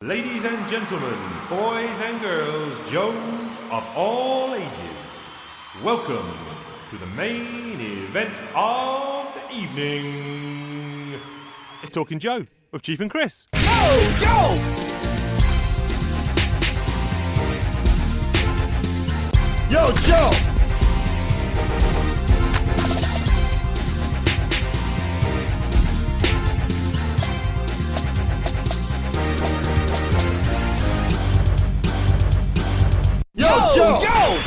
Ladies and gentlemen, boys and girls, Joes of all ages, welcome to the main event of the evening. It's Talking Joe with Chief and Chris. Yo, Joe! Yo, Joe! Yo, Joe!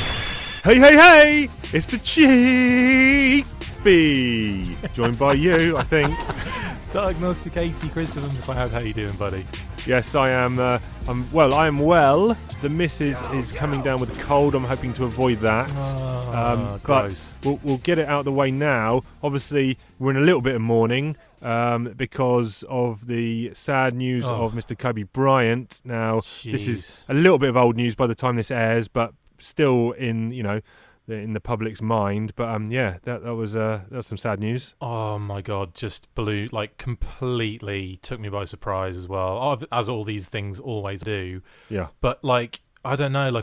Hey, hey, hey! It's the Chief B. Joined by you, I think. Diagnostic 80 Christopher, how you doing, buddy? Yes, I am. I am well. The missus is coming down with a cold. I'm hoping to avoid that. Gross. But we'll get it out of the way now. Obviously, we're in a little bit of mourning because of the sad news of Mr. Kobe Bryant. Now, This is a little bit of old news by the time this airs, but still in the public's mind. But that was some sad news. Oh my God, just completely took me by surprise as well, as all these things always do. Yeah. But I don't know,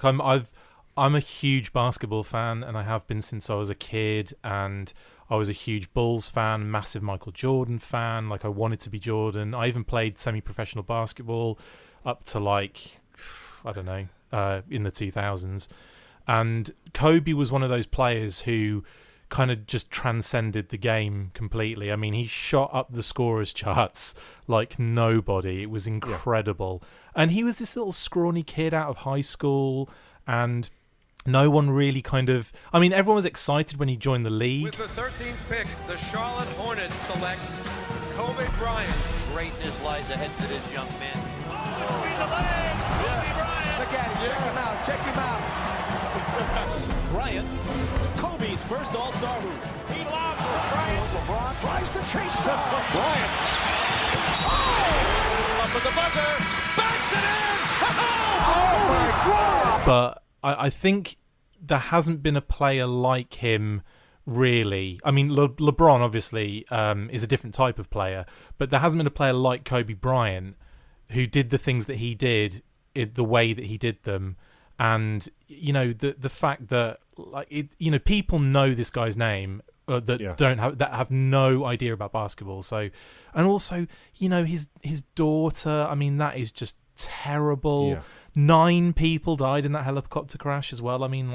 I'm a huge basketball fan, and I have been since I was a kid, and I was a huge Bulls fan, massive Michael Jordan fan. I wanted to be Jordan. I even played semi-professional basketball up to in the 2000s. And Kobe was one of those players who kind of just transcended the game completely. I mean, he shot up the scorers charts like nobody. It was incredible. Yeah. And he was this little scrawny kid out of high school, and no one really everyone was excited when he joined the league. With the 13th pick, the Charlotte Hornets select Kobe Bryant. Greatness lies ahead for this young man. Between the legs, Kobe Bryant. Look at him, check him out. Bryant, Kobe's first All-Star move. He lobs it. Bryant. LeBron tries to chase down. Bryant. Oh! Up with the buzzer. Backs it in. Oh my God! But I think there hasn't been a player like him, really. I mean, LeBron obviously is a different type of player, but there hasn't been a player like Kobe Bryant who did the things that he did the way that he did them. And the fact that people know this guy's name that have no idea about basketball. So, and also his daughter. I mean, that is just terrible. Yeah. 9 people died in that helicopter crash as well. I mean,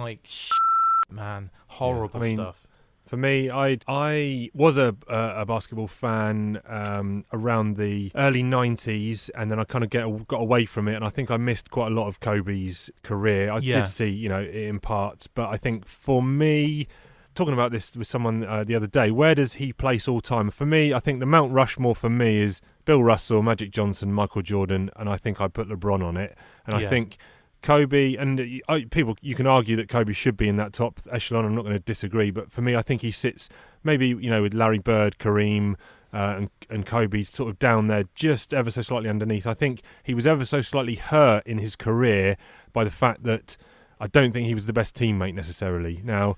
man, horrible stuff. For me, I was a basketball fan around the early 90s, and then I kind of got away from it, and I think I missed quite a lot of Kobe's career. I did see, it in parts, but I think for me, talking about this with someone the other day, where does he place all time? For me, I think the Mount Rushmore for me is Bill Russell, Magic Johnson, Michael Jordan, and I think I'd put LeBron on it. And I think Kobe, and you can argue that Kobe should be in that top echelon. I'm not going to disagree, but for me, I think he sits maybe with Larry Bird, Kareem, and Kobe sort of down there, just ever so slightly underneath. I think he was ever so slightly hurt in his career by the fact that I don't think he was the best teammate necessarily. Now,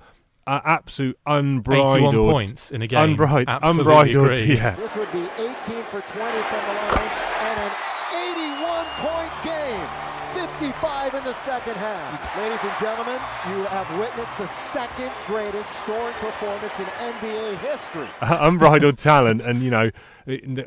absolute unbridled 81 points in a game. Unbridled. Agree. Yeah. This would be 18 for 20 from the line and an 81-point game. 55 in the second half. Ladies and gentlemen, you have witnessed the second greatest scoring performance in NBA history. Unbridled talent, and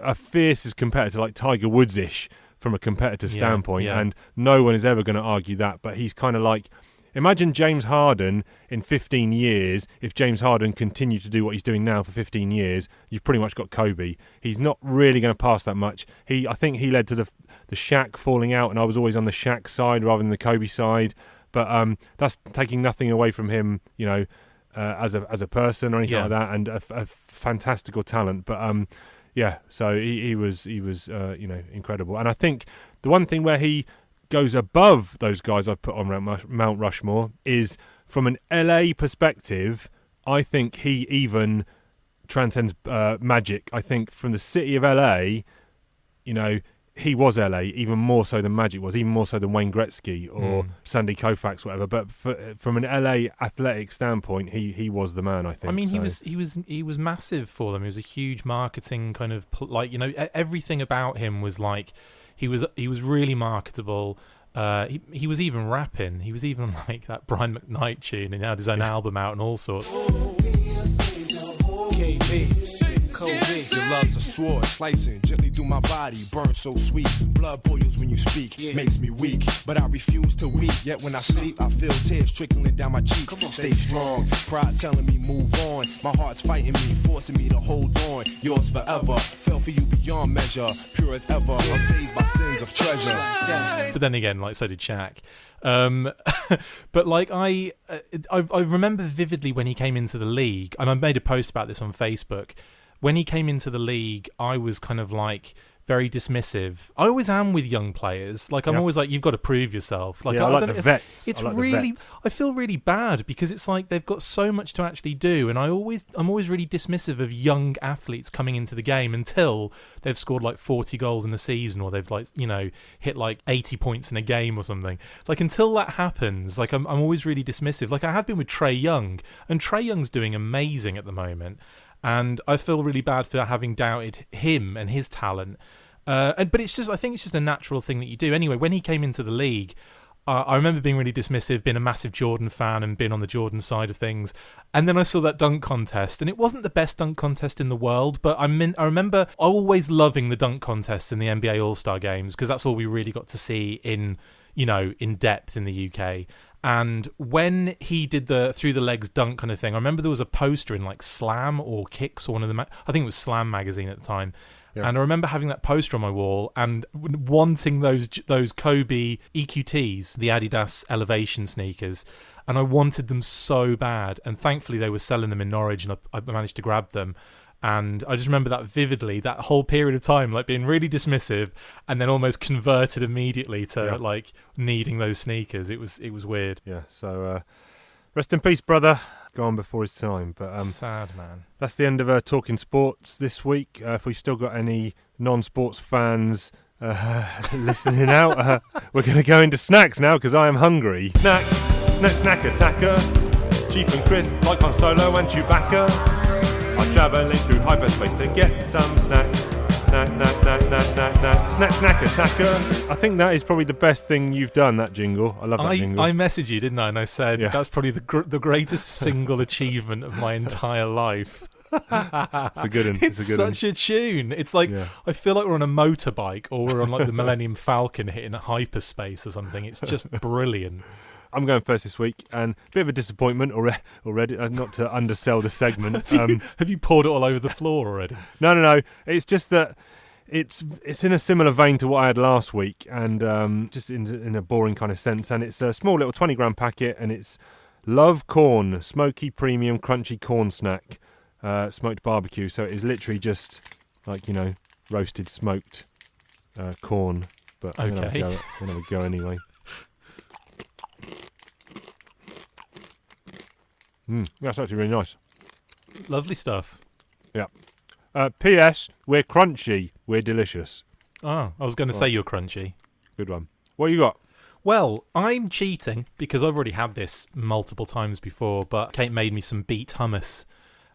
a fierce competitor like Tiger Woods-ish from a competitor standpoint, and no one is ever going to argue that. But he's kind of like, imagine James Harden in 15 years. If James Harden continued to do what he's doing now for 15 years, you've pretty much got Kobe. He's not really going to pass that much. I think he led to the Shaq falling out, and I was always on the Shaq side rather than the Kobe side. But that's taking nothing away from him, as a person or anything like that, and a fantastical talent. But so he was incredible. And I think the one thing where he goes above those guys I've put on Mount Rushmore is from an LA perspective. I think he even transcends Magic. I think from the city of LA, he was LA even more so than Magic was, even more so than Wayne Gretzky or Sandy Koufax, whatever. But from an LA athletic standpoint, he was the man, I think. I mean, he was massive for them. He was a huge marketing kind of everything about him was like. He was really marketable. He was even rapping. He was even like that Brian McKnight tune, and he had his own album out and all sorts. Kobe. Your love's a sword, slicing gently through my body, burn so sweet. Blood boils when you speak, makes me weak, but I refuse to weep. Yet when I sleep, I feel tears trickling down my cheek. Stay strong, pride telling me move on. My heart's fighting me, forcing me to hold on. Yours forever, fell for you beyond measure, pure as ever, unfazed by sins of treasure. But then again, like so did Shaq. But like I remember vividly when he came into the league, and I made a post about this on Facebook. When he came into the league, I was kind of like very dismissive. I always am with young players. Like I'm always like, you've got to prove yourself. Like I like the vets. It's really, I feel really bad because it's like they've got so much to actually do, and I'm always really dismissive of young athletes coming into the game until they've scored like 40 goals in a season, or they've like hit like 80 points in a game or something. Like until that happens, like I'm always really dismissive. Like I have been with Trae Young, and Trae Young's doing amazing at the moment. And I feel really bad for having doubted him and his talent. But I think it's just a natural thing that you do. Anyway, when he came into the league, I remember being really dismissive, being a massive Jordan fan and being on the Jordan side of things. And then I saw that dunk contest, and it wasn't the best dunk contest in the world, but I remember always loving the dunk contests in the NBA All-Star games, because that's all we really got to see in depth in the UK. And when he did the through the legs dunk kind of thing, I remember there was a poster in like Slam or Kicks, or one of them. I think it was Slam magazine at the time. Yeah. And I remember having that poster on my wall and wanting those Kobe EQTs, the Adidas Elevation sneakers, and I wanted them so bad. And thankfully they were selling them in Norwich, and I managed to grab them. And I just remember that vividly, that whole period of time, like being really dismissive and then almost converted immediately to like needing those sneakers. It was weird. Yeah. So rest in peace, brother. Gone before his time. But sad, man. That's the end of Talking Sports this week. If we've still got any non-sports fans listening out, we're going to go into snacks now because I am hungry. Snack attacker. Chief and Chris, like Han Solo and Chewbacca. I'm travelling through hyperspace to get some snacks. Snack attacker. I think that is probably the best thing you've done, that jingle. I love that jingle. I messaged you, didn't I? And I said that's probably the greatest single achievement of my entire life. It's a good one. It's such a tune. It's like I feel like we're on a motorbike, or we're on like the Millennium Falcon hitting hyperspace or something. It's just brilliant. I'm going first this week, and a bit of a disappointment already. Not to undersell the segment. Have you poured it all over the floor already? No. It's just that it's in a similar vein to what I had last week, and just in a boring kind of sense. And it's a small little 20-gram packet, and it's Love Corn, smoky premium crunchy corn snack, smoked barbecue. So it is literally just like roasted smoked corn. But I'm gonna have a go anyway. That's actually really nice. Lovely stuff. Yeah. P.S. We're crunchy. We're delicious. Oh, I was going to say you're crunchy. Good one. What you got? Well, I'm cheating because I've already had this multiple times before, but Kate made me some beet hummus,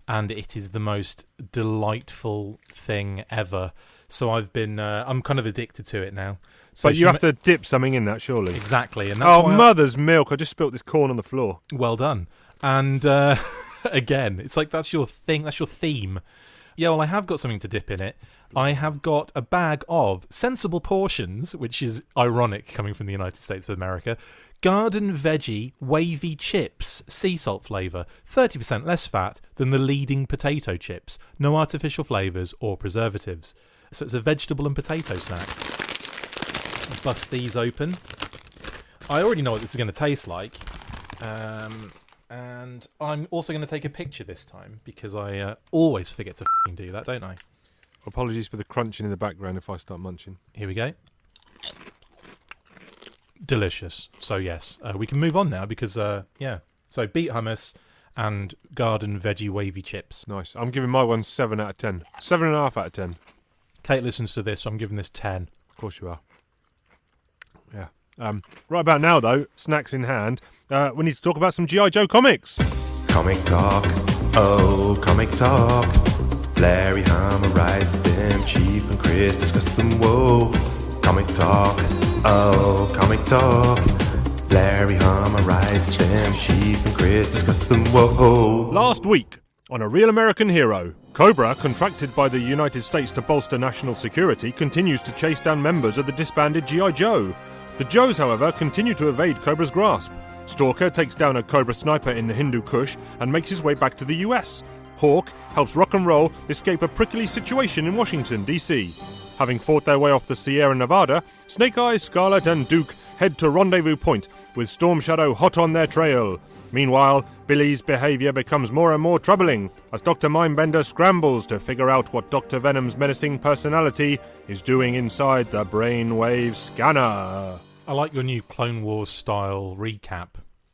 and it is the most delightful thing ever. So I'm kind of addicted to it now. So but you have to dip something in that, surely. Exactly. And that's mother's milk. I just spilt this corn on the floor. Well done. And again, it's like that's your thing, that's your theme. Yeah, well, I have got something to dip in it. I have got a bag of Sensible Portions, which is ironic coming from the United States of America, garden veggie wavy chips, sea salt flavour, 30% less fat than the leading potato chips, no artificial flavours or preservatives. So it's a vegetable and potato snack. Bust these open. I already know what this is going to taste like. And I'm also going to take a picture this time because I always forget to do that, don't I? Apologies for the crunching in the background if I start munching. Here we go. Delicious. So yes, we can move on now because So beet hummus and garden veggie wavy chips. Nice. I'm giving my one 7 out of 10. 7.5 out of 10. Kate listens to this, so I'm giving this 10. Of course you are. Yeah. Right about now, though, snacks in hand, we need to talk about some G.I. Joe comics. Comic talk, oh, comic talk. Larry Hammer writes them, Chief and Chris discuss them, whoa. comic talk. Oh, comic talk. Larry Hama writes them, Chief and Chris discuss them. Whoa. Last week, on A Real American Hero, Cobra, contracted by the United States to bolster national security, continues to chase down members of the disbanded G.I. Joe. The Joes, however, continue to evade Cobra's grasp. Stalker takes down a Cobra sniper in the Hindu Kush and makes his way back to the US. Hawk helps Rock and Roll escape a prickly situation in Washington, D.C. Having fought their way off the Sierra Nevada, Snake Eyes, Scarlet and Duke head to Rendezvous Point, with Storm Shadow hot on their trail. Meanwhile, Billy's behaviour becomes more and more troubling as Dr. Mindbender scrambles to figure out what Dr. Venom's menacing personality is doing inside the brainwave scanner. I like your new Clone Wars style recap.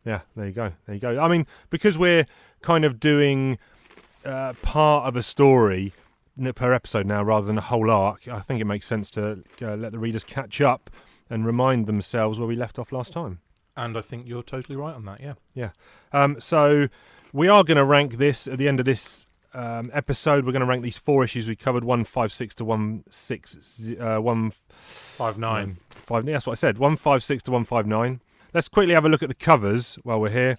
Yeah, there you go. I mean, because we're kind of doing part of a story per episode now rather than a whole arc, I think it makes sense to let the readers catch up and remind themselves where we left off last time. And I think you're totally right on that, yeah. Yeah. So we are going to rank this at the end of this episode. We're going to rank these 4 issues we covered, 156 to 159. Yeah, that's what I said, 156 to 159. Let's quickly have a look at the covers while we're here.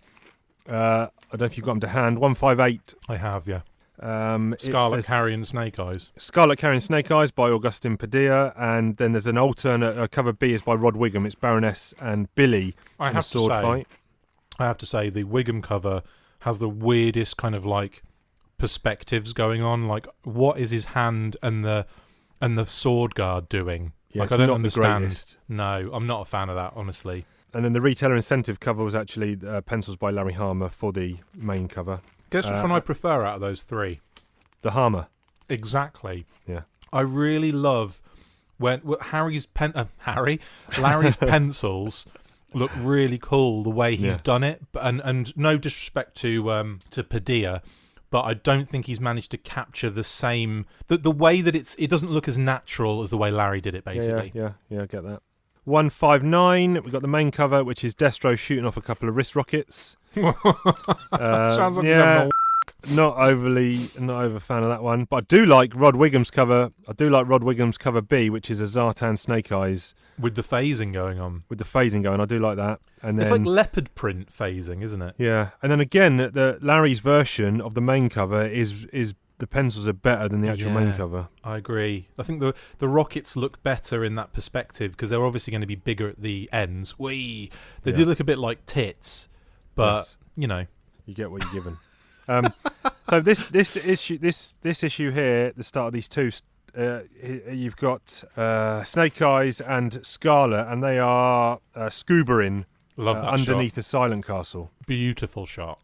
I don't know if you've got them to hand. 158. I have, yeah. Scarlet Carrion Snake Eyes. Scarlet Carrion Snake Eyes by Augustin Padilla, and then there's an alternate cover B is by Rod Wiggum. It's Baroness and Billy in a sword fight. I have to say the Wiggum cover has the weirdest kind of like perspectives going on. Like, what is his hand and the sword guard doing? Yeah, like, I don't not understand. The greatest. No, I'm not a fan of that, honestly. And then the retailer incentive cover was actually pencils by Larry Hama for the main cover. Guess which one I prefer out of those 3? The Hama. Exactly. Yeah. I really love when Larry's pencils look really cool the way he's done it. And no disrespect to Padilla, but I don't think he's managed to capture the same the way that it doesn't look as natural as the way Larry did it, basically. Yeah, I get that. 159, we've got the main cover, which is Destro shooting off a couple of wrist rockets. Sounds like not over fan of that one. But I do like Rod Wiggum's cover. I do like Rod Wiggum's cover B, which is a Zartan Snake Eyes. With the phasing going on. I do like that. And then, it's like leopard print phasing, isn't it? Yeah. And then again, the Larry's version of the main cover is the pencils are better than the actual main cover. I agree. I think the rockets look better in that perspective because they're obviously going to be bigger at the ends. They do look a bit like tits, but you know, you get what you're given. So this issue here, the start of these 2, you've got Snake Eyes and Scarlet, and they are scubaing underneath the Silent Castle. Beautiful shot.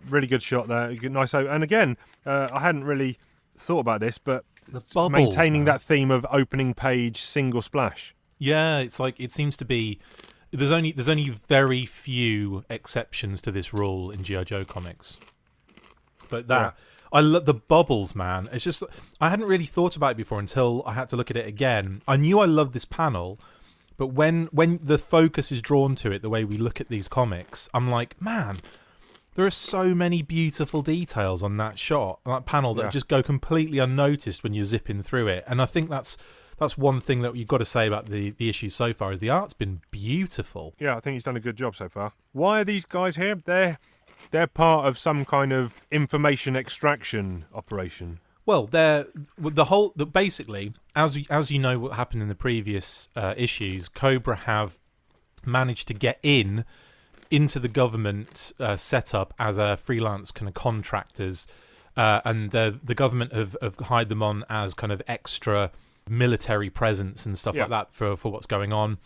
Really good shot there. Nice. And again, I hadn't really thought about this, but the bubbles, maintaining that theme of opening page single splash. Yeah, it's like it seems to be. There's only very few exceptions to this rule in G.I. Joe comics. But I love the bubbles, man. It's just I hadn't really thought about it before until I had to look at it again. I knew I loved this panel, but when the focus is drawn to it, the way we look at these comics, I'm like, man. There are so many beautiful details on that shot, on that panel that just go completely unnoticed when you're zipping through it. And I think that's one thing that you've got to say about the issues so far is the art's been beautiful. Yeah, I think he's done a good job so far. Why are these guys here? They're part of some kind of information extraction operation. Well, basically, as you know what happened in the previous issues, Cobra have managed to get into the government setup as a freelance kind of contractors, and the government have hired them on as kind of extra military presence and stuff like that for what's going on,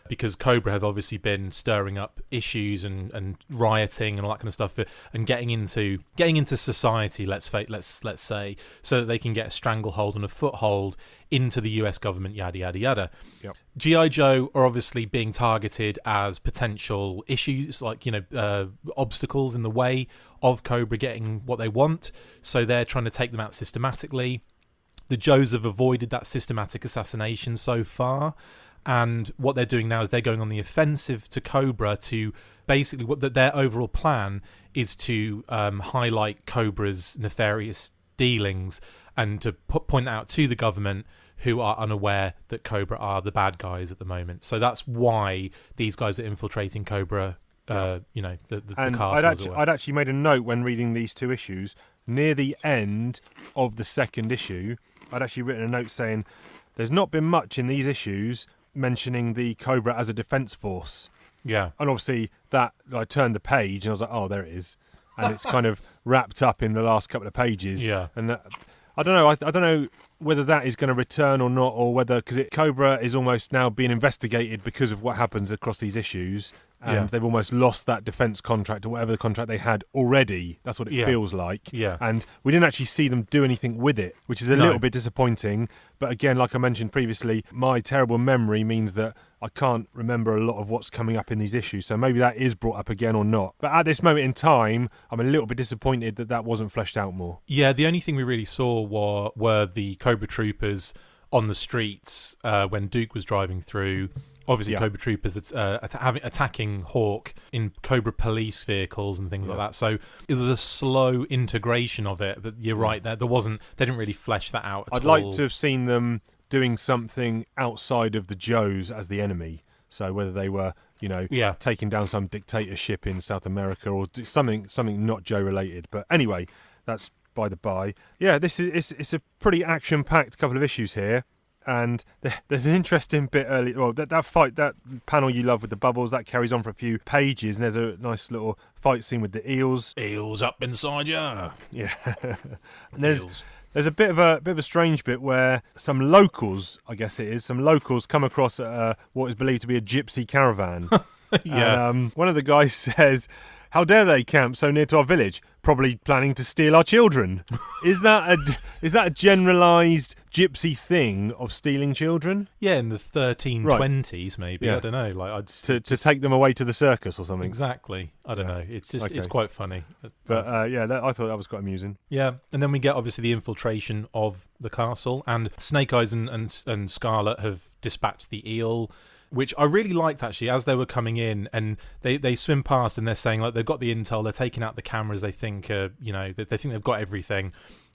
because Cobra have obviously been stirring up issues and rioting and all that kind of stuff and getting into society, let's say, so that they can get a stranglehold and a foothold into the US government, yada yada yada. Yep. G.I. Joe are obviously being targeted as potential issues, like, obstacles in the way of Cobra getting what they want, so they're trying to take them out systematically. The Joes have avoided that systematic assassination so far, and what they're doing now is they're going on the offensive to Cobra to basically their overall plan is to highlight Cobra's nefarious dealings and to point out to the government who are unaware that Cobra are the bad guys at the moment. So that's why these guys are infiltrating Cobra, the castle. I'd actually made a note when reading these 2 issues. Near the end of the 2nd issue, I'd actually written a note saying there's not been much in these issues mentioning the Cobra as a defence force. Yeah. And obviously that, I turned the page and I was like, oh, there it is. And it's kind of wrapped up in the last couple of pages. Yeah. And I don't know. I don't know whether that is going to return or not, or whether, because Cobra is almost now being investigated because of what happens across these issues. And they've almost lost that defence contract or whatever the contract they had already. That's what it feels like. Yeah. And we didn't actually see them do anything with it, which is a little bit disappointing. But again, like I mentioned previously, my terrible memory means that I can't remember a lot of what's coming up in these issues. So maybe that is brought up again or not. But at this moment in time, I'm a little bit disappointed that wasn't fleshed out more. Yeah, the only thing we really saw were the Cobra Troopers on the streets when Duke was driving through. Obviously, Cobra Troopers attacking Hawk in Cobra police vehicles and things like that. So it was a slow integration of it. But you're right, there wasn't. They didn't really flesh that out at all. I'd like to have seen them doing something outside of the Joes as the enemy. So whether they were, taking down some dictatorship in South America or something not Joe related. But anyway, that's by the by. Yeah, it's a pretty action-packed couple of issues here. And there's an interesting bit early. Well, that panel you love with the bubbles, that carries on for a few pages, and there's a nice little fight scene with the eels. Eels up inside ya. Yeah. And there's a bit of a strange bit where some locals, I guess it is, come across what is believed to be a gypsy caravan. Yeah. And, one of the guys says, "How dare they camp so near to our village? Probably planning to steal our children." Is that a generalised gypsy thing of stealing children? Yeah, in the 1320s maybe. Yeah. I don't know. To take them away to the circus or something. Exactly. I don't know. It's just it's quite funny. But I thought that was quite amusing. Yeah, and then we get obviously the infiltration of the castle, and Snake Eyes and Scarlet have dispatched the eel, which I really liked actually as they were coming in, and they swim past and they're saying like they've got the intel, they're taking out the cameras, they think they think they've got everything.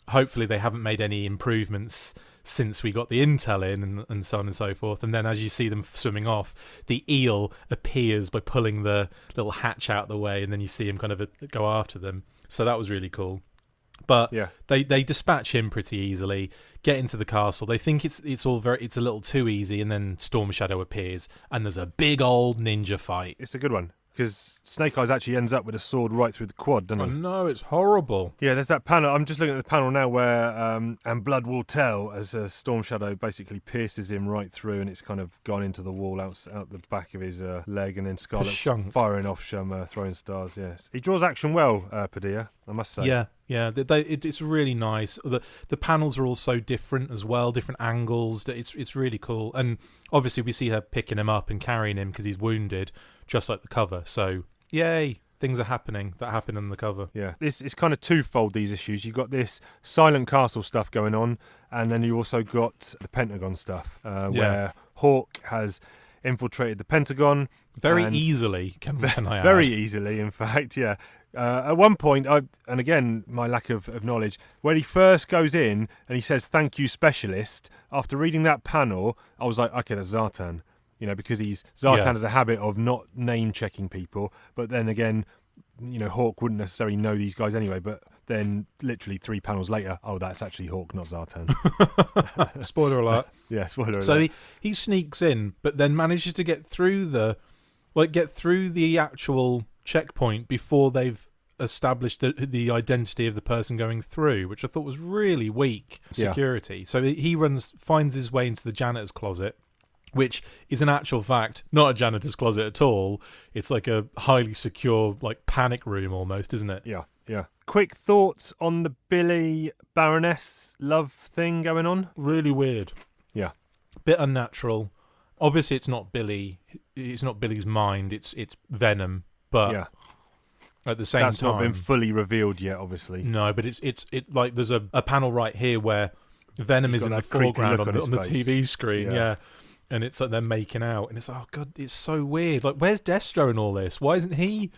Hopefully they haven't made any improvements since we got the intel in and so on and so forth. And then as you see them swimming off, the eel appears by pulling the little hatch out the way, and then you see him kind of go after them. So that was really cool. But they dispatch him pretty easily, get into the castle. They think it's a little too easy, and then Storm Shadow appears, and there's a big old ninja fight. It's a good one, because Snake Eyes actually ends up with a sword right through the quad, doesn't he? Oh no, it's horrible. Yeah, there's that panel. I'm just looking at the panel now where and blood will tell, as Storm Shadow basically pierces him right through, and it's kind of gone into the wall out the back of his leg, and then Scarlet's firing off some throwing stars. Yes, he draws action well, Padilla, I must say. Yeah. It's really nice. The panels are all so different as well, different angles. It's really cool. And obviously we see her picking him up and carrying him because he's wounded, just like the cover. So, yay, things are happening that happen in the cover. Yeah, it's kind of twofold, these issues. You've got this Silent Castle stuff going on, and then you also got the Pentagon stuff, where Hawk has infiltrated the Pentagon. Very easily, can I add? Very easily, in fact, yeah. At one point, and again, my lack of knowledge, when he first goes in and he says, "Thank you, specialist," after reading that panel, I was like, okay, that's Zartan. Because Zartan has a habit of not name-checking people, but then again, Hawk wouldn't necessarily know these guys anyway, but then literally 3 panels later, oh, that's actually Hawk, not Zartan. Spoiler alert. Yeah, spoiler alert. So he sneaks in, but then manages to get through the actual checkpoint before they've established the identity of the person going through, which I thought was really weak security. So he finds his way into the janitor's closet, which is in actual fact not a janitor's closet at all. It's like a highly secure, like, panic room almost, isn't it? Yeah. Quick thoughts on the Billy Baroness love thing going on? Really weird. Yeah. Bit unnatural. Obviously it's not Billy. It's not Billy's mind. It's Venom. But at the same time, that's not been fully revealed yet, obviously. No, but it's like there's a panel right here where Venom is in the foreground on the TV screen. Yeah. And it's like they're making out, and it's oh god, it's so weird. Like, where's Destro in all this? Why isn't he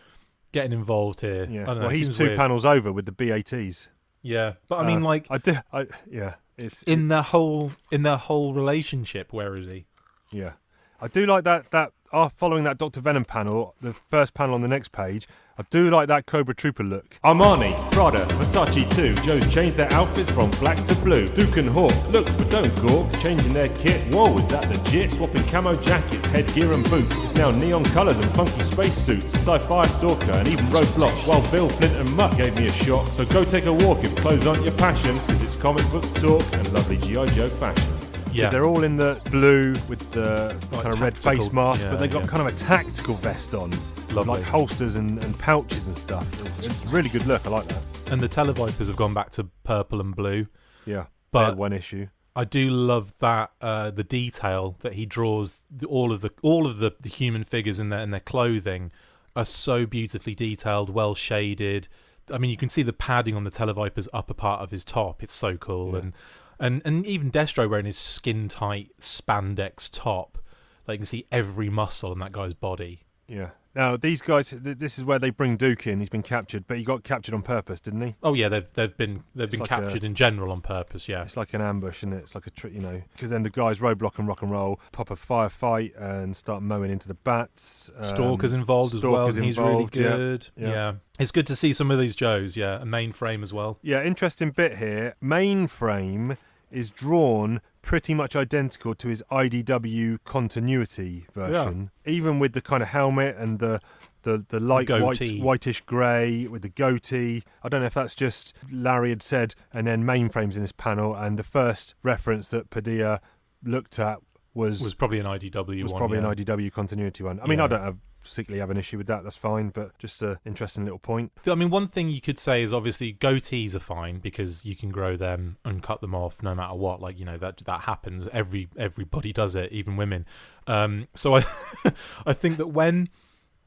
getting involved here? Yeah. I don't know, well, he's 2 panels over with the BATs. Yeah, but I mean, like, yeah. in their whole relationship. Where is he? Yeah, I do like that. Following that Dr. Venom panel, the first panel on the next page, I do like that Cobra Trooper look. Armani, Prada, Versace too. Joe's changed their outfits from black to blue. Duke and Hawk, look but don't gawk. Changing their kit, whoa, is that legit? Swapping camo jackets, headgear and boots. It's now neon colours and funky spacesuits. Sci-fi Stalker and even Roadblock. While Bill, Flint and Mutt gave me a shot. So go take a walk if clothes aren't your passion, because it's comic book talk and lovely G.I. Joe fashion. Yeah, they're all in the blue with the kind of red face mask, but they got kind of a tactical vest on, like holsters and pouches and stuff. It's a really good look. I like that. And the Televipers have gone back to purple and blue. Yeah, but one issue. I do love that the detail that he draws. All of the human figures in their clothing are so beautifully detailed, well shaded. I mean, you can see the padding on the Televiper's upper part of his top. It's so cool. Yeah. And even Destro wearing his skin-tight spandex top. Like, you can see every muscle in that guy's body. Yeah. Now, these guys, this is where they bring Duke in. He's been captured, but he got captured on purpose, didn't he? Oh, yeah, they've been captured in general on purpose, yeah. It's like an ambush, isn't it? It's like a trick, because then the guys Roadblock and Rock and Roll pop a firefight and start mowing into the bats. Stalker's involved as well, and he's really good. Yeah. It's good to see some of these Joes, yeah. A Mainframe as well. Yeah, interesting bit here. Mainframe is drawn pretty much identical to his IDW continuity version, even with the kind of helmet and the light whitish grey with the goatee. I don't know if that's just Larry had said, and then Mainframe's in this panel, and the first reference that Padilla looked at was probably an IDW one. An IDW continuity one. I mean, I don't particularly have an issue with that. That's fine, but just an interesting little point. I mean, one thing you could say is obviously goatees are fine because you can grow them and cut them off no matter what. Like, that happens. Everybody does it, even women. So I think that when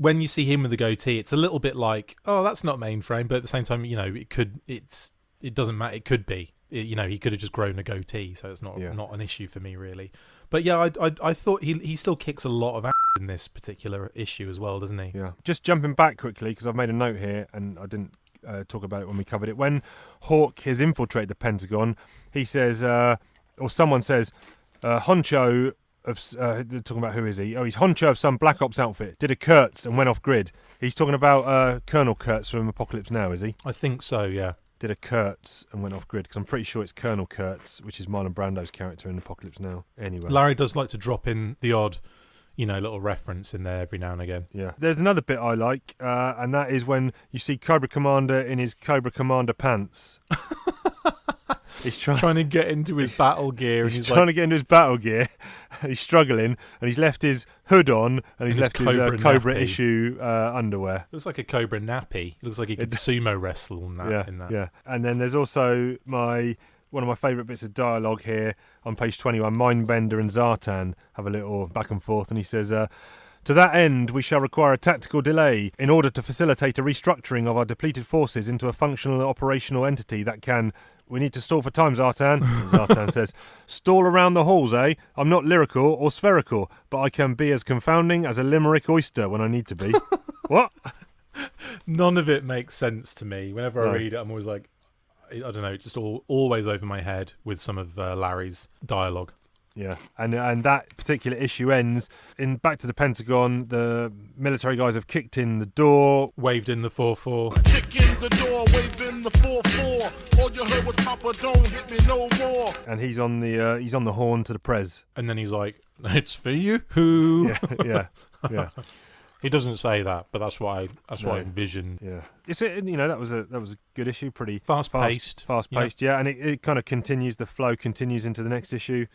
you see him with the goatee, it's a little bit like, oh, that's not Mainframe, but at the same time, it doesn't matter. It could be. He could have just grown a goatee, so it's not an issue for me really. But yeah, I thought he still kicks a lot of ass in this particular issue as well, doesn't he? Yeah. Just jumping back quickly, because I've made a note here, and I didn't talk about it when we covered it. When Hawk has infiltrated the Pentagon, he says, or someone says, Honcho of, they're talking about who is he? Oh, he's Honcho of some Black Ops outfit, did a Kurtz and went off grid. He's talking about Colonel Kurtz from Apocalypse Now, is he? I think so, yeah. Did a Kurtz and went off grid, because I'm pretty sure it's Colonel Kurtz, which is Marlon Brando's character in Apocalypse Now. Anyway, Larry does like to drop in the odd, little reference in there every now and again. Yeah. There's another bit I like, and that is when you see Cobra Commander in his Cobra Commander pants. He's trying to get into his battle gear. He's trying to get into his battle gear. He's struggling, and he's left his hood on, and he's left his Cobra issue underwear. Looks like a Cobra nappy. Looks like he could sumo wrestle in that. Yeah. And then there's also one of my favourite bits of dialogue here on page 21. Mindbender and Zartan have a little back and forth, and he says, to that end, we shall require a tactical delay in order to facilitate a restructuring of our depleted forces into a functional operational entity that can... We need to stall for time, Zartan. Zartan says, stall around the halls, eh? I'm not lyrical or spherical, but I can be as confounding as a limerick oyster when I need to be. What? None of it makes sense to me. Whenever I read it, I'm always like, I don't know, just always over my head with some of Larry's dialogue. Yeah, and that particular issue ends in back to the Pentagon. The military guys have kicked in the door, waved in the 4-4. Kick in the door, waved in the 4-4. All you heard was Papa, don't hit me no more. And he's on the horn to the Prez. And then he's like, "It's for you." Who? Yeah. He doesn't say that, but that's what I envisioned. Yeah, that was a good issue, pretty fast paced. Yeah, and it kind of continues. The flow continues into the next issue.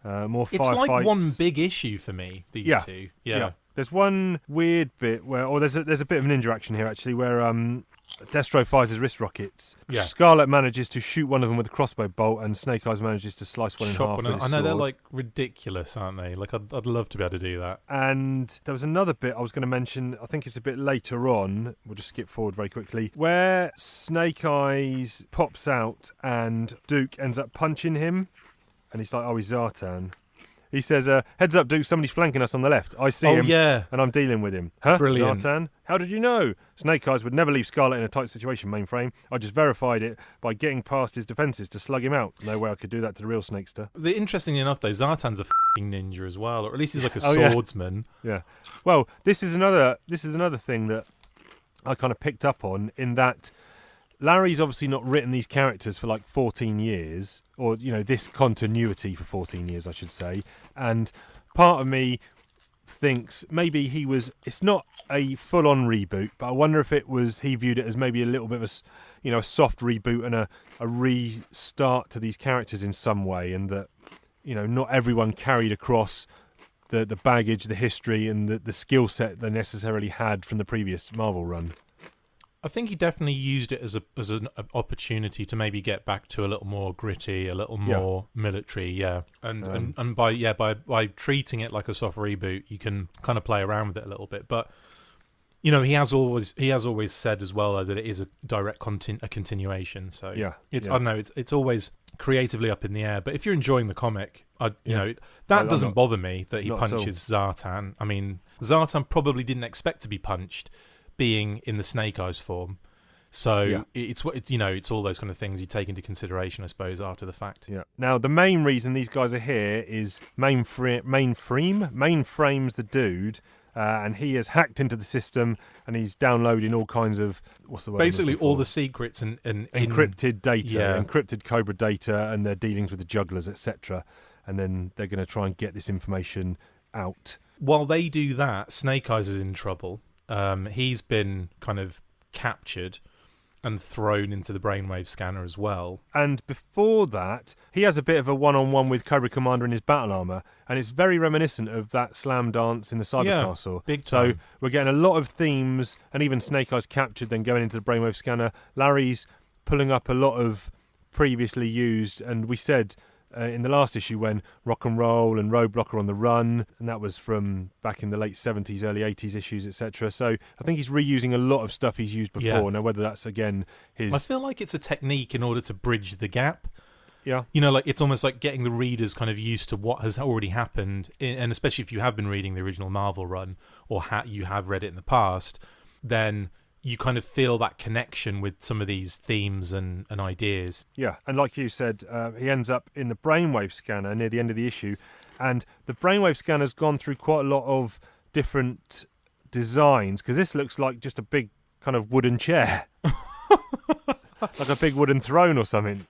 More firefights. It's like one big issue for me. These two. Yeah. There's one weird bit there's a bit of an interaction here actually, where Destro fires his wrist rockets. Yeah. Scarlet manages to shoot one of them with a crossbow bolt, and Snake Eyes manages to slice one in half with his sword. I know, they're like ridiculous, aren't they? Like I'd love to be able to do that. And there was another bit I was going to mention. I think it's a bit later on. We'll just skip forward very quickly, where Snake Eyes pops out and Duke ends up punching him. And he's like, oh, he's Zartan. He says, heads up, Duke, somebody's flanking us on the left. I see him, and I'm dealing with him. Huh? Brilliant. Zartan? How did you know? Snake Eyes would never leave Scarlet in a tight situation, mainframe. I just verified it by getting past his defences to slug him out. No way I could do that to the real Snakester. Interestingly enough, though, Zartan's a f***ing ninja as well, or at least he's like a swordsman. Yeah. Well, this is another thing that I kind of picked up on, in that Larry's obviously not written these characters for like 14 years, or, this continuity for 14 years, I should say. And part of me thinks maybe it's not a full-on reboot, but I wonder if he viewed it as maybe a little bit of a soft reboot and a restart to these characters in some way, and that, not everyone carried across the baggage, the history, and the skill set they necessarily had from the previous Marvel run. I think he definitely used it as an opportunity to maybe get back to a little more gritty, a little more military, and by treating it like a soft reboot, you can kind of play around with it a little bit. But he has always said as well that it is a direct continuation. So I don't know, it's always creatively up in the air. But if you're enjoying the comic, that doesn't bother me that he punches Zartan. I mean, Zartan probably didn't expect to be punched, being in the Snake Eyes form, so it's all those kind of things you take into consideration, I suppose, after the fact. Yeah. Now the main reason these guys are here is Mainframe's the dude, and he has hacked into the system, and he's downloading all kinds of basically all the secrets and encrypted data, encrypted Cobra data, and their dealings with the jugglers, etc. And then they're going to try and get this information out. While they do that, Snake Eyes is in trouble. He's been kind of captured and thrown into the brainwave scanner as well. And before that, he has a bit of a one-on-one with Cobra Commander in his battle armour, and it's very reminiscent of that slam dance in the Cyber Castle. Big time. So we're getting a lot of themes, and even Snake Eyes captured, then going into the brainwave scanner. Larry's pulling up a lot of previously used, and we said in the last issue when Rock and Roll and Roadblock are on the run, and that was from back in the late 70s, early 80s issues, etc. So I think he's reusing a lot of stuff he's used before. Yeah. Now, whether that's, again, his... I feel like it's a technique in order to bridge the gap. Yeah. Like it's almost like getting the readers kind of used to what has already happened, and especially if you have been reading the original Marvel run, or you have read it in the past, then you kind of feel that connection with some of these themes and ideas. Yeah, and like you said, he ends up in the brainwave scanner near the end of the issue, and the brainwave scanner's gone through quite a lot of different designs, because this looks like just a big kind of wooden chair. Like a big wooden throne or something.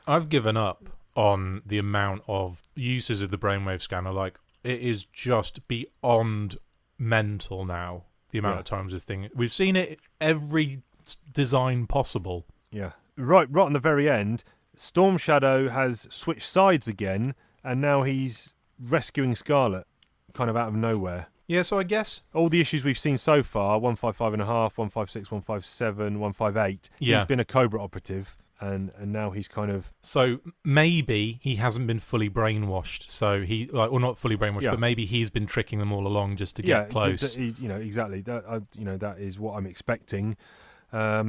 I've given up on the amount of uses of the brainwave scanner. Like, it is just beyond mental now. The amount of times this thing... We've seen it every design possible. Yeah. Right on the very end, Storm Shadow has switched sides again, and now he's rescuing Scarlet, kind of out of nowhere. Yeah, so I guess... all the issues we've seen so far, 155.5, 156, 157, 158, he's been a Cobra operative, and now he's kind of... So maybe he hasn't been fully brainwashed, so he... or not fully brainwashed, but maybe he's been tricking them all along just to get close. Exactly. That is what I'm expecting.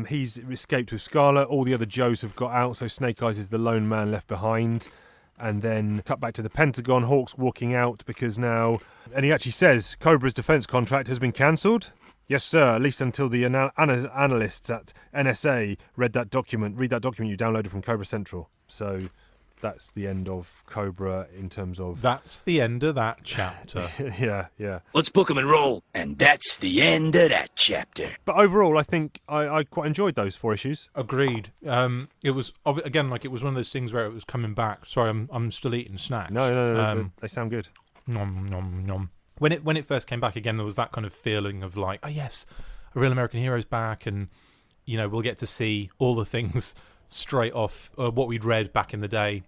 He's escaped with Scarlet. All the other Joes have got out, so Snake Eyes is the lone man left behind. And then cut back to the Pentagon. Hawk's walking out because now... and he actually says Cobra's defence contract has been cancelled. Yes, sir, at least until the analysts at NSA read that document you downloaded from Cobra Central. So that's the end of Cobra in terms of... That's the end of that chapter. Yeah. Let's book 'em and roll. And that's the end of that chapter. But overall, I think I quite enjoyed those 4 issues. Agreed. It was, again, like it was one of those things where it was coming back. Sorry, I'm still eating snacks. No, they sound good. Nom, nom, nom. When it first came back again, there was that kind of feeling of like, oh yes, a real American hero's back, and we'll get to see all the things straight off what we'd read back in the day.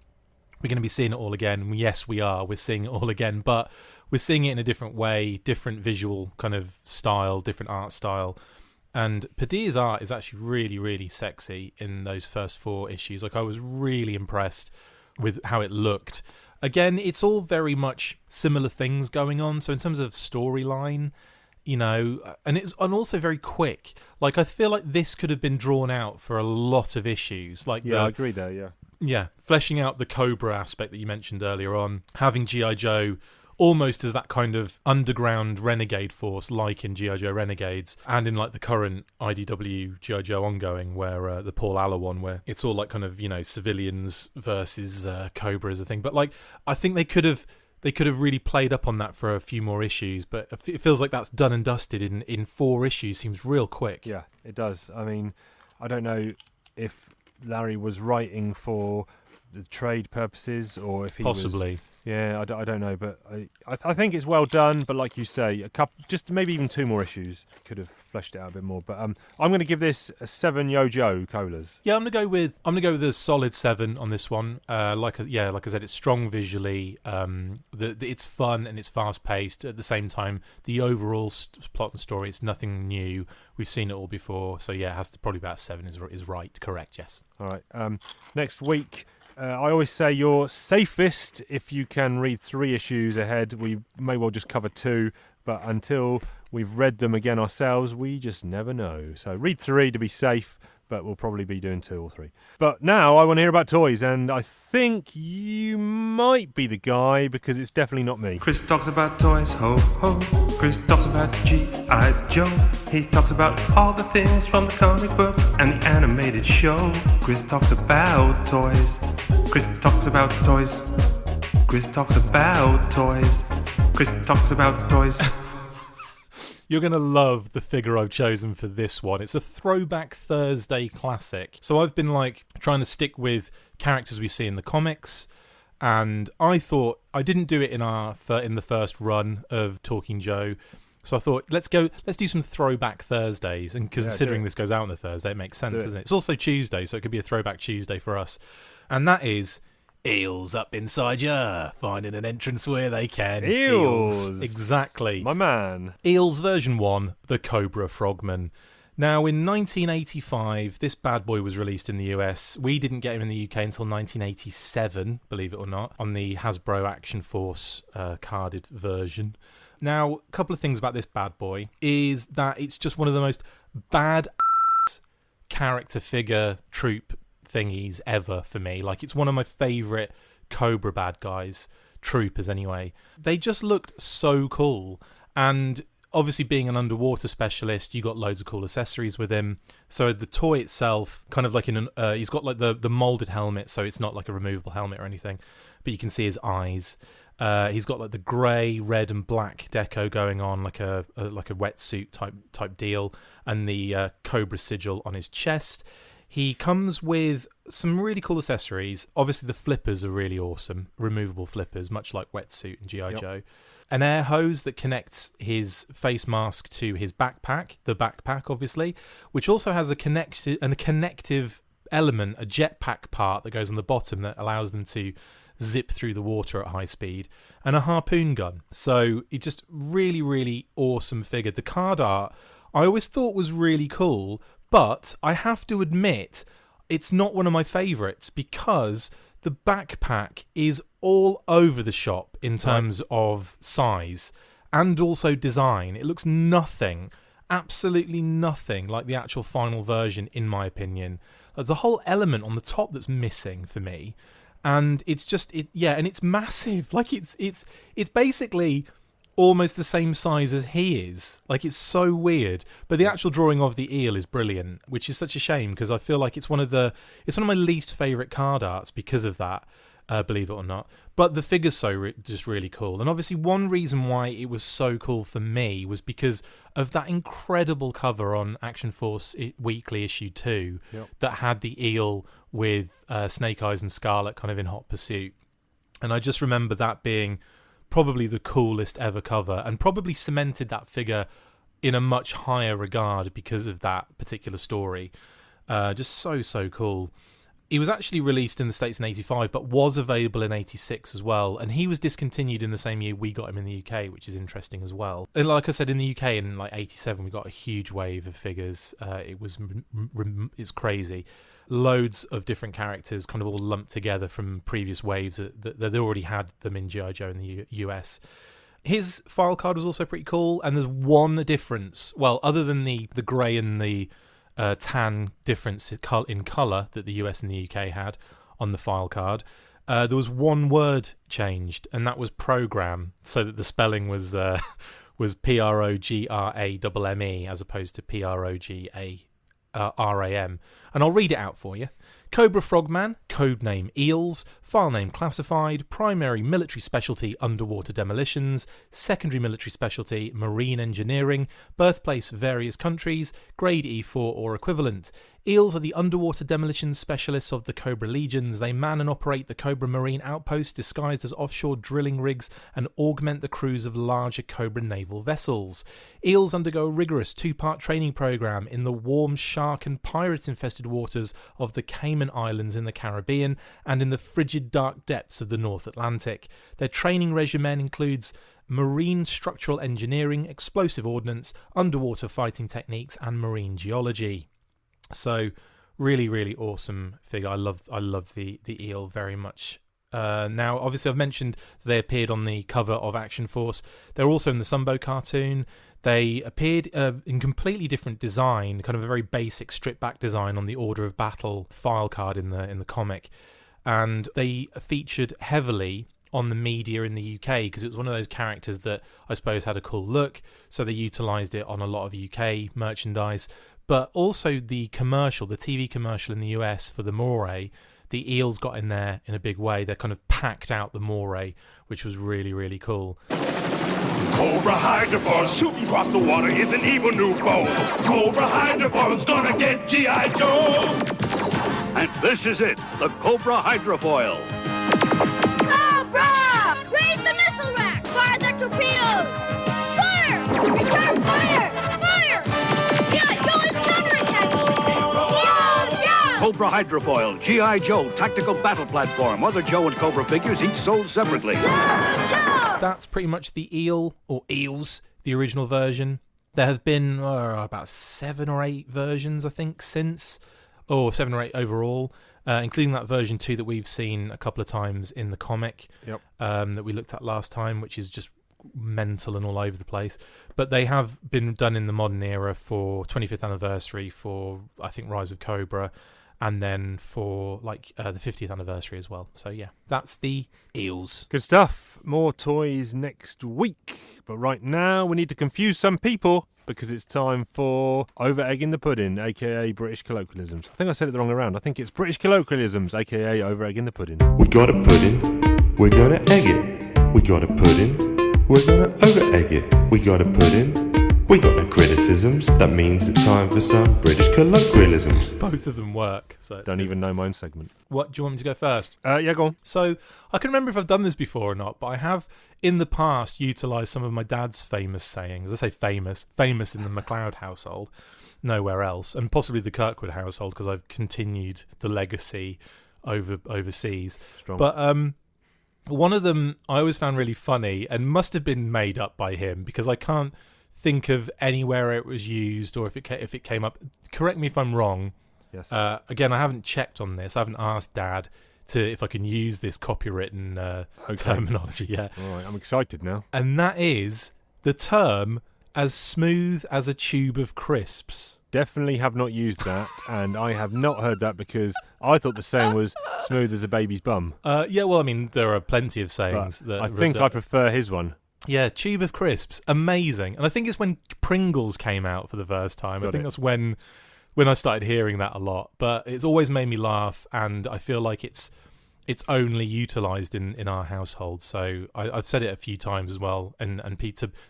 We're going to be seeing it all again. And yes, we are. We're seeing it all again, but we're seeing it in a different way, different visual kind of style, different art style. And Padilla's art is actually really, really sexy in those first 4 issues. Like, I was really impressed with how it looked. Again, it's all very much similar things going on. So in terms of storyline, and also very quick. Like, I feel like this could have been drawn out for a lot of issues. Like, I agree there. Yeah, fleshing out the Cobra aspect that you mentioned earlier on, having G.I. Joe almost as that kind of underground renegade force, like in G.I. Joe Renegades, and in like the current IDW G.I. Joe ongoing, where the Paul Aller one, where it's all like kind of, you know, civilians versus Cobra as a thing. But like, I think they could have really played up on that for a few more issues, but it feels like that's done and dusted in 4 issues. Seems real quick. Yeah, it does. I mean, I don't know if Larry was writing for the trade purposes or if he possibly was... Yeah, I don't know, but I think it's well done. But like you say, a couple, just maybe even 2 more issues could have fleshed it out a bit more. But I'm going to give this a 7 Yo-Joe colas. Yeah, I'm gonna go with a solid 7 on this one. Like I said, it's strong visually. It's fun and it's fast paced. At the same time, the overall plot and story, it's nothing new. We've seen it all before, so yeah, it has to probably about 7 is right. Correct, yes. All right. Next week. I always say you're safest if you can read 3 issues ahead. We may well just cover 2, but until we've read them again ourselves, we just never know. So read 3 to be safe, but we'll probably be doing 2 or 3. But now I want to hear about toys, and I think you might be the guy because it's definitely not me. Chris talks about toys, ho ho. Chris talks about G.I. Joe. He talks about all the things from the comic book and the animated show. Chris talks about toys. Chris talks about toys. Chris talks about toys. Chris talks about toys. You're going to love the figure I've chosen for this one. It's a Throwback Thursday classic. So I've been like trying to stick with characters we see in the comics, and I thought I didn't do it in the first run of Talking Joe. So I thought let's do some Throwback Thursdays, and considering this goes out on a Thursday, it makes sense, doesn't it? It's also Tuesday, so it could be a Throwback Tuesday for us. And that is Eels up inside ya, finding an entrance where they can. Eels. Exactly. My man. Eels version 1, the Cobra Frogman. Now, in 1985, this bad boy was released in the US. We didn't get him in the UK until 1987, believe it or not, on the Hasbro Action Force carded version. Now, a couple of things about this bad boy is that it's just one of the most bad character figure troop thingies ever for me. Like, it's one of my favourite Cobra bad guys, troopers anyway. They just looked so cool, and obviously being an underwater specialist, you got loads of cool accessories with him. So the toy itself, kind of like he's got like the moulded helmet, so it's not like a removable helmet or anything, but you can see his eyes. He's got like the grey, red and black deco going on, like a wetsuit type deal, and the Cobra sigil on his chest. He comes with some really cool accessories. Obviously, the flippers are really awesome. Removable flippers, much like Wetsuit and G.I. Joe. An air hose that connects his face mask to his backpack. The backpack, obviously, which also has a connective element, a jetpack part that goes on the bottom that allows them to zip through the water at high speed. And a harpoon gun. So it just really, really awesome figure. The card art, I always thought was really cool, but I have to admit, it's not one of my favourites because the backpack is all over the shop in terms of size and also design. It looks nothing, absolutely nothing like the actual final version, in my opinion. There's a whole element on the top that's missing for me, and it's just and it's massive. Like it's basically almost the same size as he is. Like, it's so weird. But the actual drawing of the eel is brilliant, which is such a shame because I feel like it's one of my least favourite card arts because of that, believe it or not. But the figure's just really cool. And obviously one reason why it was so cool for me was because of that incredible cover on Action Force Weekly issue 2 that had the eel with Snake Eyes and Scarlet kind of in hot pursuit. And I just remember that being probably the coolest ever cover, and probably cemented that figure in a much higher regard because of that particular story. Just so cool. He was actually released in the States in 85, but was available in 86 as well, and he was discontinued in the same year we got him in the UK, which is interesting as well. And like I said, in the UK in like 87, we got a huge wave of figures. It's crazy. Loads of different characters kind of all lumped together from previous waves that they already had them in G.I. Joe in the US. His file card was also pretty cool, and there's one difference. Well, other than the grey and the tan difference in colour that the US and the UK had, on the file card. There was one word changed, and that was program, so that the spelling was PROGRAMME as opposed to PROGARAM. And I'll read it out for you. Cobra Frogman, codename Eels, file name classified, primary military specialty underwater demolitions, secondary military specialty marine engineering, birthplace various countries, grade E4 or equivalent. Eels are the underwater demolition specialists of the Cobra Legions. They man and operate the Cobra Marine outposts disguised as offshore drilling rigs and augment the crews of larger Cobra naval vessels. Eels undergo a rigorous 2-part training program in the warm shark and pirate-infested waters of the Cayman Islands in the Caribbean and in the frigid dark depths of the North Atlantic. Their training regimen includes marine structural engineering, explosive ordnance, underwater fighting techniques, and marine geology. So, really, really awesome figure. I love the eel very much. Now, obviously, I've mentioned they appeared on the cover of Action Force. They're also in the Sunbow cartoon. They appeared in completely different design, kind of a very basic stripped-back design on the Order of Battle file card in the comic, and they featured heavily on the media in the UK because it was one of those characters that I suppose had a cool look. So they utilised it on a lot of UK merchandise. But also the TV commercial in the US for the moray, the Eels got in there in a big way. They kind of packed out the moray, which was really, really cool. Cobra Hydroforce shooting across the water is an evil new foe. Cobra Hydroforce gonna get G.I. Joe. And this is it, the Cobra Hydrofoil. Cobra! Raise the missile rack! Fire the torpedoes! Fire! Return fire! Fire! G.I. Joe is counterattacking! Yeah! Cobra Hydrofoil, G.I. Joe, tactical battle platform. Other Joe and Cobra figures each sold separately. That's pretty much the Eel, or Eels, the original version. There have been about 7 or 8 versions, I think, since. Or 7 or 8 overall, including that version 2 that we've seen a couple of times in the comic. Yep. That we looked at last time, which is just mental and all over the place. But they have been done in the modern era for 25th anniversary for, I think, Rise of Cobra, and then for the 50th anniversary as well. So yeah, that's the Eels. Good stuff. More toys next week. But right now we need to confuse some people because it's time for over-egging the pudding, aka British colloquialisms. I think I said it the wrong way around. I think it's British colloquialisms, aka over-egging the pudding. We got a pudding, we're gonna egg it. We got a pudding, we're gonna over-egg it. We got a pudding, we got no criticisms. That means it's time for some British colloquialisms. Both of them work. So don't even know my own segment. What, do you want me to go first? Yeah, go on. So I can remember if I've done this before or not, but I have in the past utilised some of my dad's famous sayings. I say famous in the MacLeod household, nowhere else, and possibly the Kirkwood household because I've continued the legacy overseas. Strong. But one of them I always found really funny and must have been made up by him because I can't think of anywhere it was used or if it came up. Correct me if I'm wrong. Yes. Again, I haven't checked on this. I haven't asked Dad if I can use this copywritten terminology yet. All right, I'm excited now. And that is the term as smooth as a tube of crisps. Definitely have not used that, and I have not heard that because I thought the saying was smooth as a baby's bum. Yeah, well, I mean, there are plenty of sayings. But I think I prefer his one. Yeah, tube of crisps, amazing. And I think it's when Pringles came out for the first time. I think that's when I started hearing that a lot. But it's always made me laugh, and I feel like it's only utilised in our household. So I've said it a few times as well, and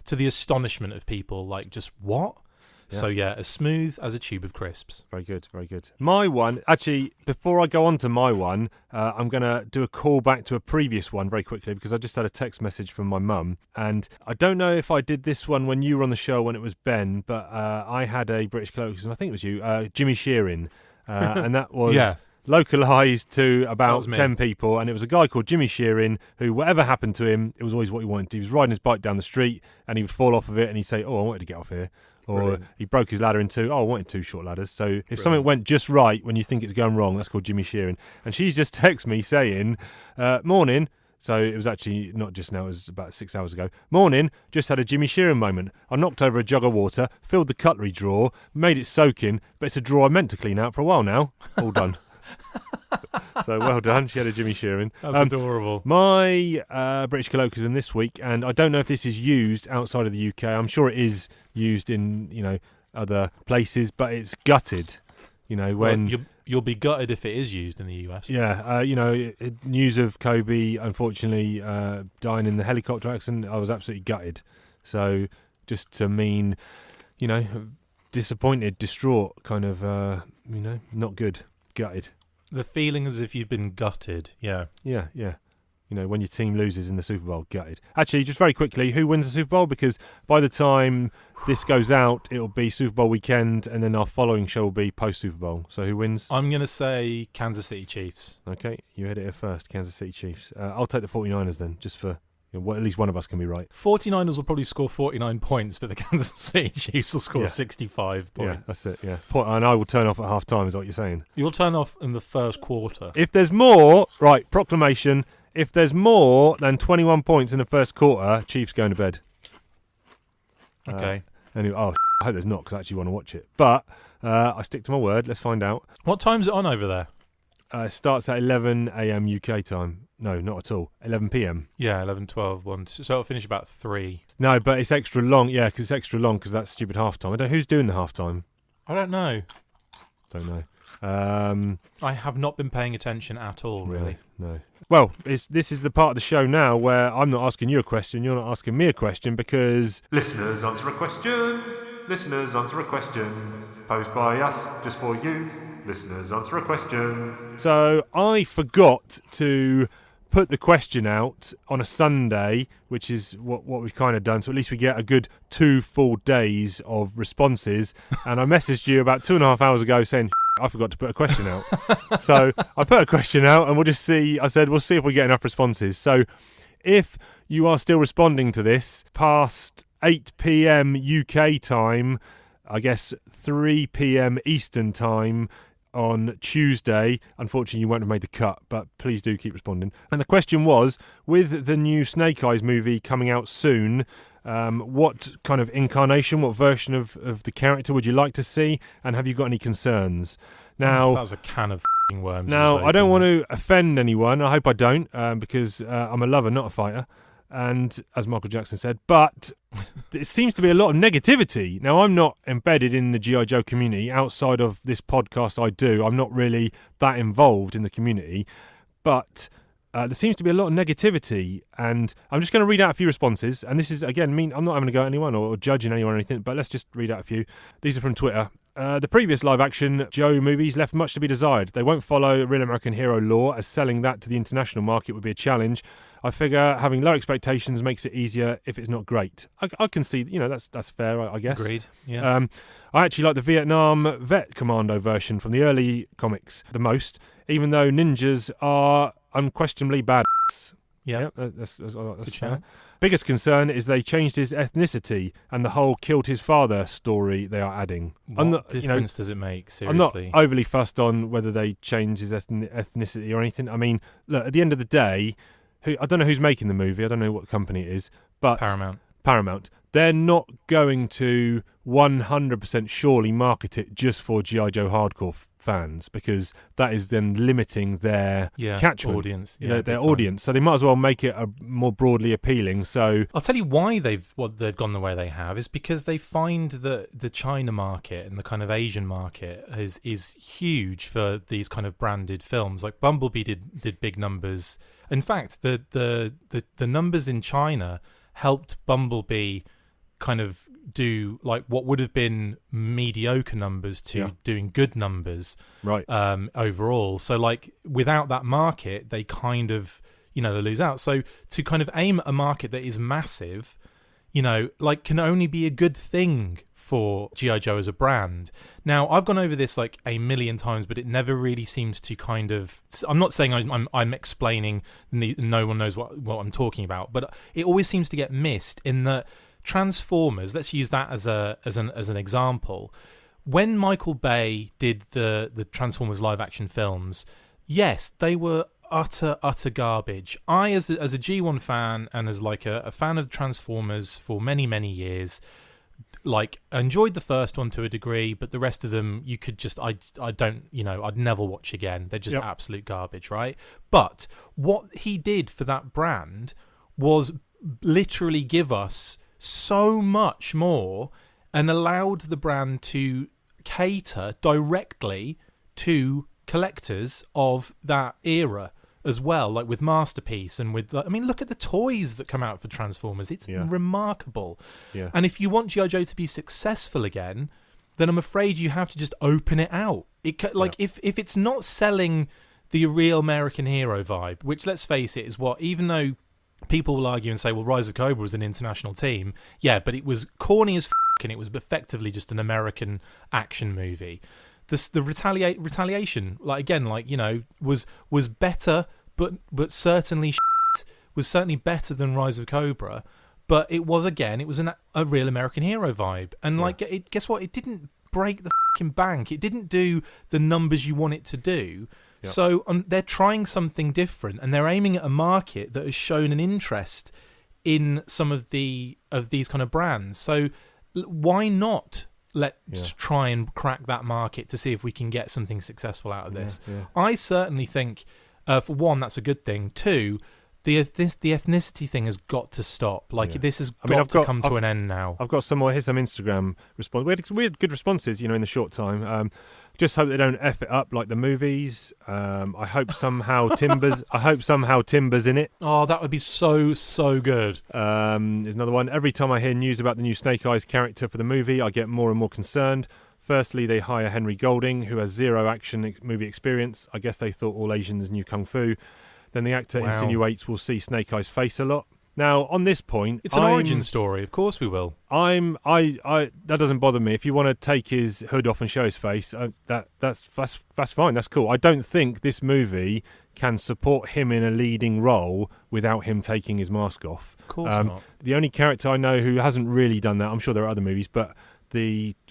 to the astonishment of people, like, just what? Yeah. So yeah, as smooth as a tube of crisps. Very good, very good. My one, actually, before I go on to my one, I'm going to do a call back to a previous one very quickly because I just had a text message from my mum. And I don't know if I did this one when you were on the show when it was Ben, but I had a British colloquialism, I think it was you, Jimmy Shearing. And that was... yeah. Localised to about 10 people, and it was a guy called Jimmy Shearing who, whatever happened to him, it was always what he wanted. He was riding his bike down the street and he would fall off of it and he'd say, "Oh, I wanted to get off here." Or Brilliant. He broke his ladder in two. "Oh, I wanted 2 short ladders." So if something went just right when you think it's going wrong, that's called Jimmy Shearing. And she's just texted me saying, "Morning." So it was actually not just now, it was about 6 hours ago. "Morning, just had a Jimmy Shearing moment. I knocked over a jug of water, filled the cutlery drawer, made it soaking, but it's a drawer I meant to clean out for a while now. All done." So well done. She had a Jimmy Sheeran. That's adorable. My British colloquialism this week, and I don't know if this is used outside of the UK. I'm sure it is used in other places, but it's gutted. When you'll be gutted if it is used in the US. Yeah, news of Kobe unfortunately dying in the helicopter accident. I was absolutely gutted. So just to mean, disappointed, distraught, kind of, not good, gutted. The feeling as if you've been gutted. Yeah. Yeah. When your team loses in the Super Bowl, gutted. Actually, just very quickly, who wins the Super Bowl? Because by the time this goes out, it'll be Super Bowl weekend, and then our following show will be post-Super Bowl. So who wins? I'm going to say Kansas City Chiefs. Okay, you heard it here first, Kansas City Chiefs. I'll take the 49ers then, just for... at least one of us can be right. 49ers will probably score 49 points, but the Kansas City Chiefs will score 65 points. Yeah, that's it, yeah. And I will turn off at half-time, is what you're saying. You'll turn off in the first quarter. If there's more... Right, proclamation. If there's more than 21 points in the first quarter, Chiefs going to bed. Okay. Anyway, I hope there's not, because I actually want to watch it. But I stick to my word. Let's find out. What time's it on over there? It starts at 11 a.m. UK time. No, not at all. 11 p.m. Yeah, 11, 12, 1. So it'll finish about 3. No, but it's extra long. Yeah, because it's extra long because that's stupid halftime. I don't know who's doing the halftime. I don't know. Don't know. I have not been paying attention at all, really. No. Well, this is the part of the show now where I'm not asking you a question, you're not asking me a question, because... Listeners answer a question. Listeners answer a question. Posed by us, just for you. Listeners answer a question. So I forgot to put the question out on a Sunday, which is what we've kind of done, so at least we get a good 2 full days of responses. And I messaged you about 2.5 hours ago saying I forgot to put a question out. So I put a question out and we'll just see. I said we'll see if we get enough responses. So if you are still responding to this past 8 p.m. UK time, I guess 3 p.m. Eastern time on Tuesday, unfortunately you won't have made the cut, but please do keep responding. And the question was, with the new Snake Eyes movie coming out soon, what kind of incarnation, what version of the character would you like to see, and have you got any concerns? Now, that was a can of worms. Now, I don't want to offend anyone. I hope I don't, because I'm a lover, not a fighter. And as Michael Jackson said, but there seems to be a lot of negativity. Now, I'm not embedded in the G.I. Joe community. Outside of this podcast, I do. I'm not really that involved in the community. But there seems to be a lot of negativity. And I'm just going to read out a few responses. And this is, again, I'm not having a go at anyone or judging anyone or anything, but let's just read out a few. These are from Twitter. The previous live-action Joe movies left much to be desired. They won't follow real American hero lore, as selling that to the international market would be a challenge. I figure having low expectations makes it easier if it's not great. I can see, that's fair, I guess. Agreed, yeah. I actually like the Vietnam vet commando version from the early comics the most, even though ninjas are unquestionably badass. Yeah, that's fair. Biggest concern is they changed his ethnicity and the whole killed his father story they are adding. What difference does it make, seriously? I'm not overly fussed on whether they change his ethnicity or anything. I mean, look, at the end of the day, I don't know who's making the movie. I don't know what company it is. But Paramount. They're not going to 100% surely market it just for G.I. Joe hardcore fans, because that is then limiting their catchment audience, their audience. So they might as well make it more broadly appealing. So I'll tell you why they've gone the way they have is because they find that the China market and the kind of Asian market is huge for these kind of branded films. Like Bumblebee did big numbers. In fact, the numbers in China helped Bumblebee kind of do like what would have been mediocre numbers to doing good numbers, right? Overall, so like without that market, they kind of they lose out. So to kind of aim at a market that is massive, like can only be a good thing for G.I. Joe as a brand. Now, I've gone over this like a million times, but it never really seems to kind of... I'm not saying I'm explaining, no one knows what I'm talking about, but it always seems to get missed in that Transformers, let's use that as an example. When Michael Bay did the Transformers live-action films, yes, they were utter garbage. I, as a G1 fan and as like a fan of Transformers for many, many years... like, I enjoyed the first one to a degree, but the rest of them you could just I don't, I'd never watch again. They're just absolute garbage, right? But what he did for that brand was literally give us so much more and allowed the brand to cater directly to collectors of that era as well, like with Masterpiece and with, look at the toys that come out for Transformers. It's remarkable. Yeah. And if you want G.I. Joe to be successful again, then I'm afraid you have to just open it out. If it's not selling the real American hero vibe, which, let's face it, is what, even though people will argue and say, well, Rise of Cobra was an international team, yeah, but it was corny as and it was effectively just an American action movie. The retaliation, was better, but certainly was certainly better than Rise of Cobra. But it was a real American hero vibe, and guess what? It didn't break the fucking bank. It didn't do the numbers you want it to do. Yep. So they're trying something different, and they're aiming at a market that has shown an interest in some of these kind of brands. So why not? Let's try and crack that market to see if we can get something successful out of this. Yeah. I certainly think, for one, that's a good thing. Two, the ethnicity thing has got to stop. This has got to come to an end now. I've got some more. Here's some Instagram response. We had good responses, in the short time. Just hope they don't F it up like the movies. I hope somehow Timber's in it. Oh, that would be so good. There's another one. Every time I hear news about the new Snake Eyes character for the movie, I get more and more concerned. Firstly, they hire Henry Golding, who has zero action movie experience. I guess they thought all Asians knew Kung Fu. Then the actor insinuates we'll see Snake Eyes' face a lot. Now, on this point, it's an origin story. Of course, we will. That doesn't bother me. If you want to take his hood off and show his face, that's fine. That's cool. I don't think this movie can support him in a leading role without him taking his mask off. Of course not. The only character I know who hasn't really done that, I'm sure there are other movies, but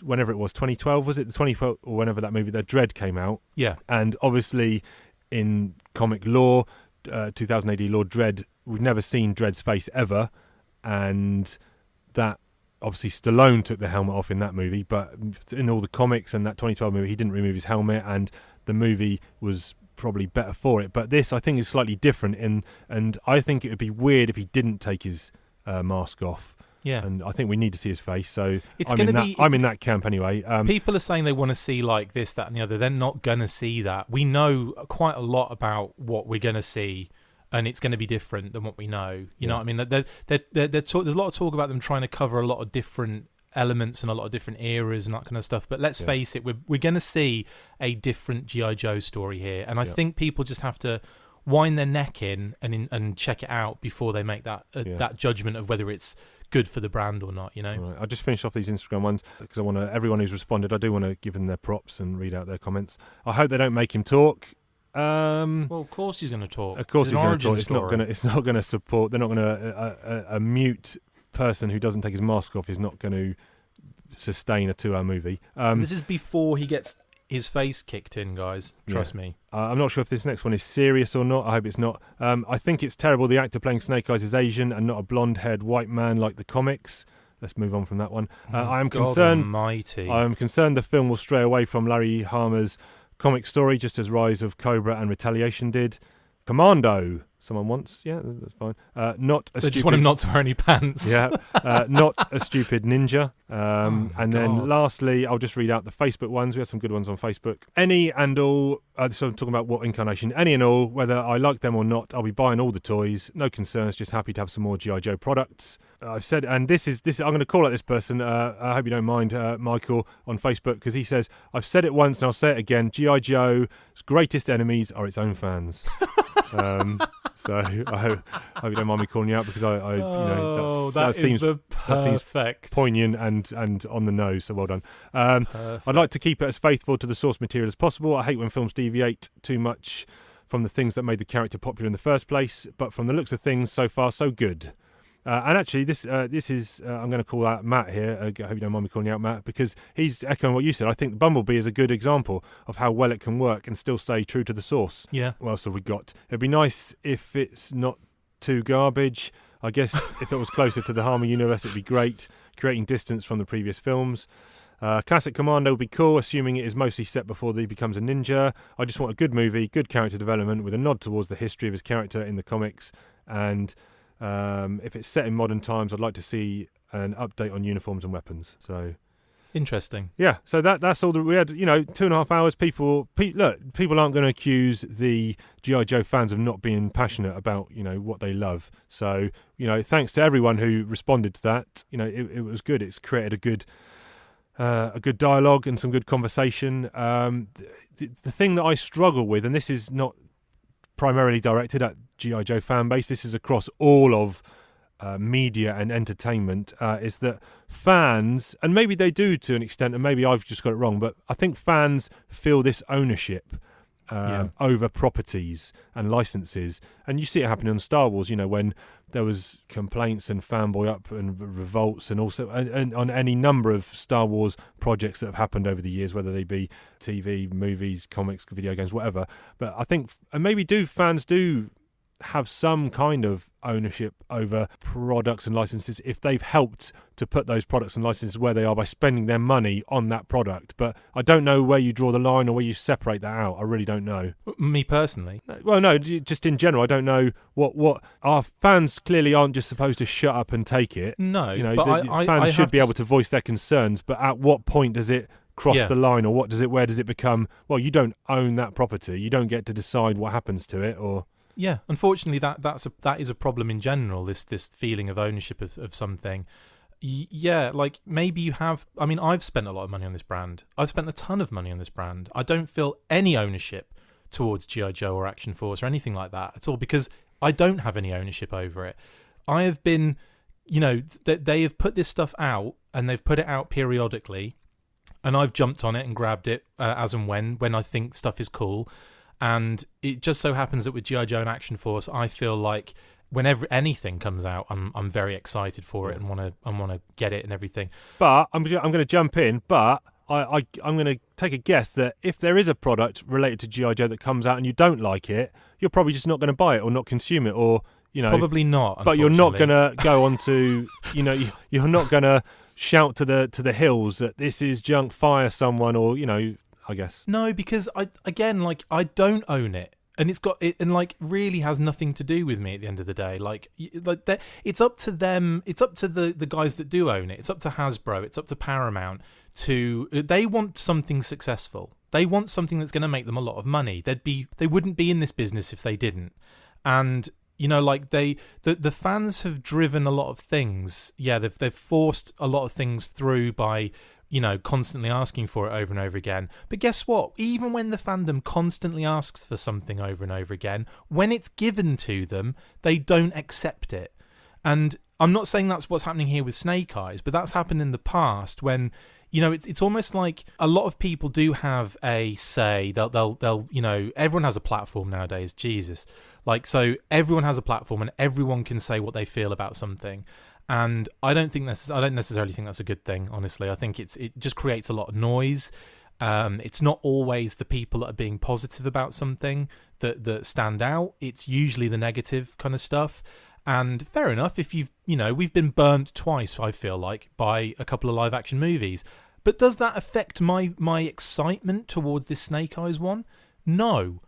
whenever it was 2012, was it the 2012 or whenever that movie, that Dredd came out? Yeah. And obviously, in comic lore, 2000 AD lore, Dredd. We've never seen Dredd's face ever, and that obviously Stallone took the helmet off in that movie, but in all the comics and that 2012 movie, he didn't remove his helmet, and the movie was probably better for it. But this, I think, is slightly different, and I think it would be weird if he didn't take his mask off. Yeah, and I think we need to see his face. So I'm in that camp anyway. People are saying they want to see like this, that, and the other. They're not going to see that. We know quite a lot about what we're going to see. And it's going to be different than what we know. You know what I mean? There's a lot of talk about them trying to cover a lot of different elements and a lot of different eras and that kind of stuff. But let's face it, we're going to see a different G.I. Joe story here. And I think people just have to wind their neck in and check it out before they make that judgment of whether it's good for the brand or not, Right. I'll just finish off these Instagram ones because everyone who's responded, I do want to give them their props and read out their comments. I hope they don't make him talk. Well, of course he's going to talk. Of course he's going to talk. It's not going to support. They're not going to. A mute person who doesn't take his mask off is not going to sustain a 2-hour movie. This is before he gets his face kicked in, guys. Trust me. I'm not sure if this next one is serious or not. I hope it's not. I think it's terrible the actor playing Snake Eyes is Asian and not a blonde-haired white man like the comics. Let's move on from that one. I am concerned. Almighty. I am concerned the film will stray away from Larry Hama's comic story, just as Rise of Cobra and Retaliation did. Commando, someone wants. Yeah, that's fine. They just want him not to wear any pants. Yeah, not a stupid ninja. And then lastly, I'll just read out the Facebook ones. We have some good ones on Facebook. Any and all, so I'm talking about what incarnation, any and all, whether I like them or not, I'll be buying all the toys. No concerns, just happy to have some more G.I. Joe products. I've said, and this is I'm going to call out this person, I hope you don't mind, Michael, on Facebook, because he says, I've said it once and I'll say it again, G.I. Joe's greatest enemies are its own fans. So I hope you don't mind me calling you out, because that seems poignant and on the nose, so well done. I'd like to keep it as faithful to the source material as possible. I hate when films deviate too much from the things that made the character popular in the first place, but from the looks of things, so far so good. And actually, this is I'm going to call out Matt here. I hope you don't mind me calling you out, Matt, because he's echoing what you said. I think Bumblebee is a good example of how well it can work and still stay true to the source. Yeah. What else have we got? It'd be nice if it's not too garbage. I guess if it was closer to the Harmony universe, it'd be great, creating distance from the previous films. Classic Commando would be cool, assuming it is mostly set before he becomes a ninja. I just want a good movie, good character development with a nod towards the history of his character in the comics. And if it's set in modern times, I'd like to see an update on uniforms and weapons. So interesting. Yeah, so that's all that we had. 2.5 hours. People aren't going to accuse the G.I. Joe fans of not being passionate about what they love. So thanks to everyone who responded to that. It was good. It's created a good dialogue and some good conversation. The thing that I struggle with, and this is not primarily directed at G.I. Joe fan base, this is across all of media and entertainment, is that fans, and maybe they do to an extent, and maybe I've just got it wrong, but I think fans feel this ownership over properties and licenses. And you see it happening on Star Wars, when there was complaints and fanboy up and revolts, and also and on any number of Star Wars projects that have happened over the years, whether they be TV, movies, comics, video games, whatever. But I think, and maybe fans do have some kind of ownership over products and licenses if they've helped to put those products and licenses where they are by spending their money on that product. But I don't know where you draw the line or where you separate that out. I really don't know. Me personally? Well, no, just in general, I don't know what our fans clearly aren't just supposed to shut up and take it. No, fans should be able to voice their concerns, but at what point does it cross the line, or where does it become, well, you don't own that property, you don't get to decide what happens to it, or... Yeah, unfortunately, that is a problem in general. This feeling of ownership of something. Yeah, like maybe you have. I mean, I've spent a lot of money on this brand. I've spent a ton of money on this brand. I don't feel any ownership towards G.I. Joe or Action Force or anything like that at all, because I don't have any ownership over it. I have been, they have put this stuff out, and they've put it out periodically, and I've jumped on it and grabbed it as and when I think stuff is cool. And it just so happens that with G.I. Joe and Action Force, I feel like whenever anything comes out, I'm very excited for it and want to get it and everything. But I'm going to jump in. But I'm going to take a guess that if there is a product related to G.I. Joe that comes out and you don't like it, you're probably just not going to buy it or not consume it, or probably not. But you're not going to go on to you're not going to shout to the hills that this is junk, fire someone, or I guess. No, because I don't own it, and it really has nothing to do with me at the end of the day. It's up to them. It's up to the guys that do own it. It's up to Hasbro. It's up to Paramount they want something successful. They want something that's going to make them a lot of money. They wouldn't be in this business if they didn't. And the fans have driven a lot of things. Yeah, they've forced a lot of things through by constantly asking for it over and over again. But guess what? Even when the fandom constantly asks for something over and over again, when it's given to them, they don't accept it. And I'm not saying that's what's happening here with Snake Eyes, but that's happened in the past when, it's almost like a lot of people do have a say. They'll everyone has a platform nowadays. Jesus. So everyone has a platform and everyone can say what they feel about something. And I don't necessarily think that's a good thing, honestly. I think it just creates a lot of noise. It's not always the people that are being positive about something that stand out. It's usually the negative kind of stuff. And fair enough, if we've been burnt twice, I feel like, by a couple of live action movies. But does that affect my excitement towards this Snake Eyes one? No.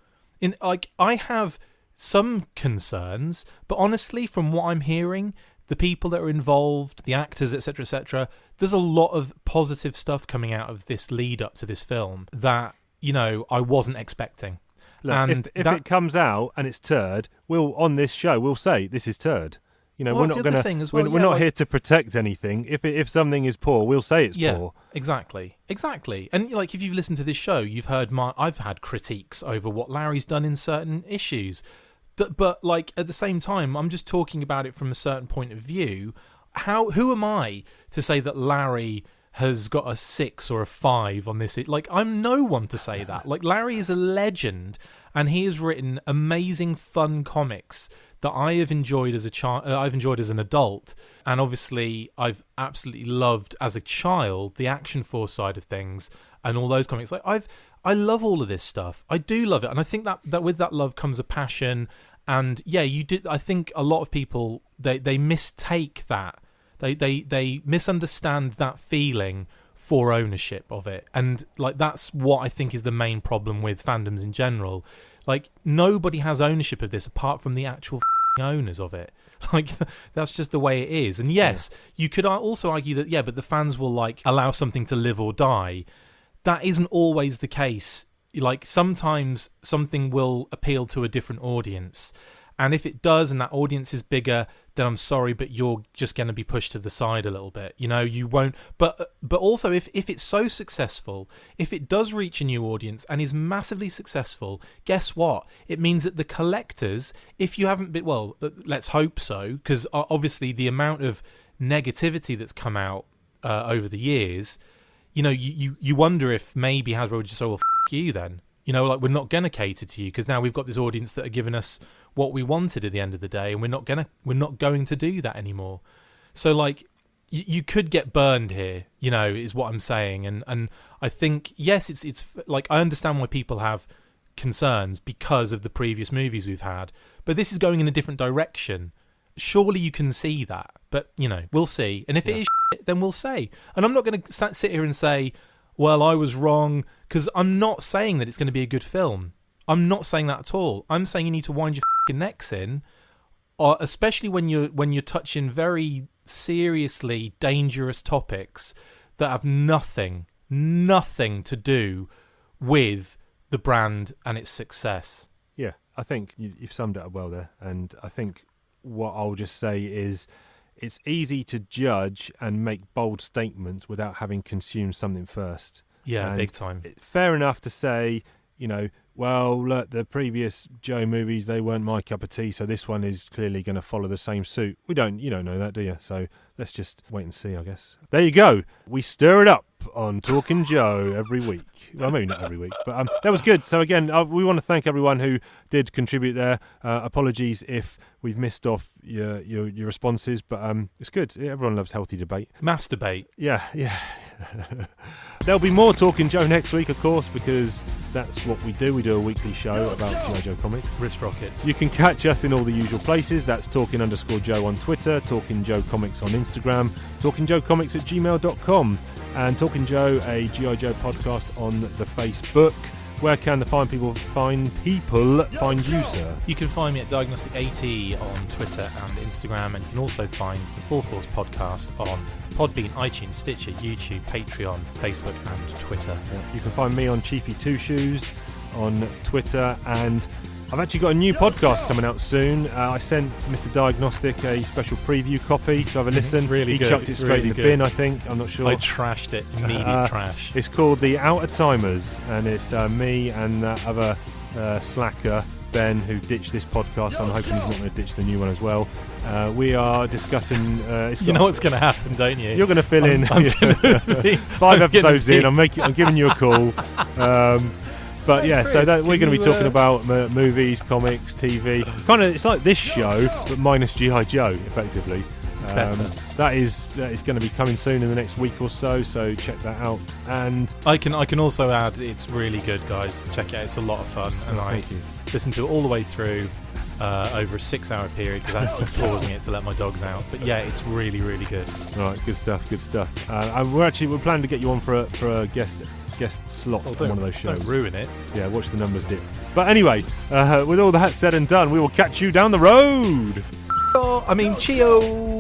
I have some concerns, but honestly, from what I'm hearing, the people that are involved, the actors, etc., there's a lot of positive stuff coming out of this lead up to this film that, I wasn't expecting. Look, and if it comes out and it's turd, on this show we'll say this is turd. We're not going to. We're not here to protect anything. If something is poor, we'll say it's poor. Exactly. And if you've listened to this show, you've heard I've had critiques over what Larry's done in certain issues. But at the same time, I'm just talking about it from a certain point of view. Who am I to say that Larry has got a 6 or a 5 on this? I'm no one to say that. Larry is a legend, and he has written amazing, fun comics that I have enjoyed as a child. I've enjoyed as an adult, and obviously I've absolutely loved as a child the Action Force side of things and all those comics. I love all of this stuff. I do love it, and I think that with that love comes a passion And yeah, you did. I think a lot of people they mistake that. They misunderstand that feeling for ownership of it, and like that's what I think is the main problem with fandoms in general. Like nobody has ownership of this apart from the actual owners of it. Like that's just the way it is. And yes, you could also argue that but the fans will like allow something to live or die. That isn't always the case. Like sometimes something will appeal to a different audience, and if it does and that audience is bigger, then I'm sorry, but you're just going to be pushed to the side a little bit. You won't. But also, if it's so successful, if it does reach a new audience and is massively successful, guess what? It means that the collectors, if you haven't been, well, let's hope so, because obviously the amount of negativity that's come out over the years, you wonder if maybe Hasbro would just say, well, f*** you then. Like we're not going to cater to you because now we've got this audience that are giving us what we wanted at the end of the day, and we're not going to do that anymore. So like you could get burned here, is what I'm saying. And I think yes, it's like I understand why people have concerns because of the previous movies we've had, but this is going in a different direction. Surely you can see that, but we'll see. And if it is shit, then we'll say. And I'm not going to sit here and say, well, I was wrong, because I'm not saying that it's going to be a good film. I'm not saying that at all. I'm saying you need to wind your f***ing necks in, especially when you're touching very seriously dangerous topics that have nothing to do with the brand and its success. Yeah, I think you've summed it up well there. And I think what I'll just say is it's easy to judge and make bold statements without having consumed something first. Yeah, big time. Fair enough to say, well, look, the previous Joe movies, they weren't my cup of tea, so this one is clearly going to follow the same suit. You don't know that, do you? So let's just wait and see, I guess. There you go. We stir it up on Talking Joe every week. Well, maybe not every week, but that was good. So again, we want to thank everyone who did contribute there. Apologies if we've missed off your responses, but it's good. Everyone loves healthy debate. Masturbate. Yeah. There'll be more Talking Joe next week, of course, because that's what we do. We do a weekly show about G.I. Joe comics. Wrist rockets. You can catch us in all the usual places. That's Talking_Joe on Twitter, Talking Joe Comics on Instagram, TalkingJoeComics@gmail.com, and Talking Joe, a G.I. Joe podcast on the Facebook. Where can the fine people find you, sir? You can find me at Diagnostic80 on Twitter and Instagram, and you can also find the Full Force podcast on Podbean, iTunes, Stitcher, YouTube, Patreon, Facebook and Twitter. You can find me on Chiefy2Shoes on Twitter, and I've actually got a new podcast coming out soon. I sent Mr. Diagnostic a special preview copy to have a listen. It's really he good. chucked it straight in the bin, I think. I'm not sure. I trashed it. Immediate trash. It's called The Outer Timers, and it's me and that other slacker, Ben, who ditched this podcast. I'm hoping he's not going to ditch the new one as well. We are discussing... you know what's going to happen, don't you? You're going to fill in. 5 episodes in, I'm giving you a call. But yeah, Chris, so we're going to be talking about movies, comics, TV. It's like this show, but minus G.I. Joe, effectively. That is going to be coming soon in the next week or so. So check that out. And I can also add, it's really good, guys. Check it out. It's a lot of fun, and I listened to it all the way through over a 6-hour period because I had to keep pausing it to let my dogs out. But yeah, it's really, really good. All right, good stuff. And we're planning to get you on for a guest slot on one of those shows. Don't ruin it. Yeah, watch the numbers dip. But anyway, with all that said and done, we will catch you down the road. Chio.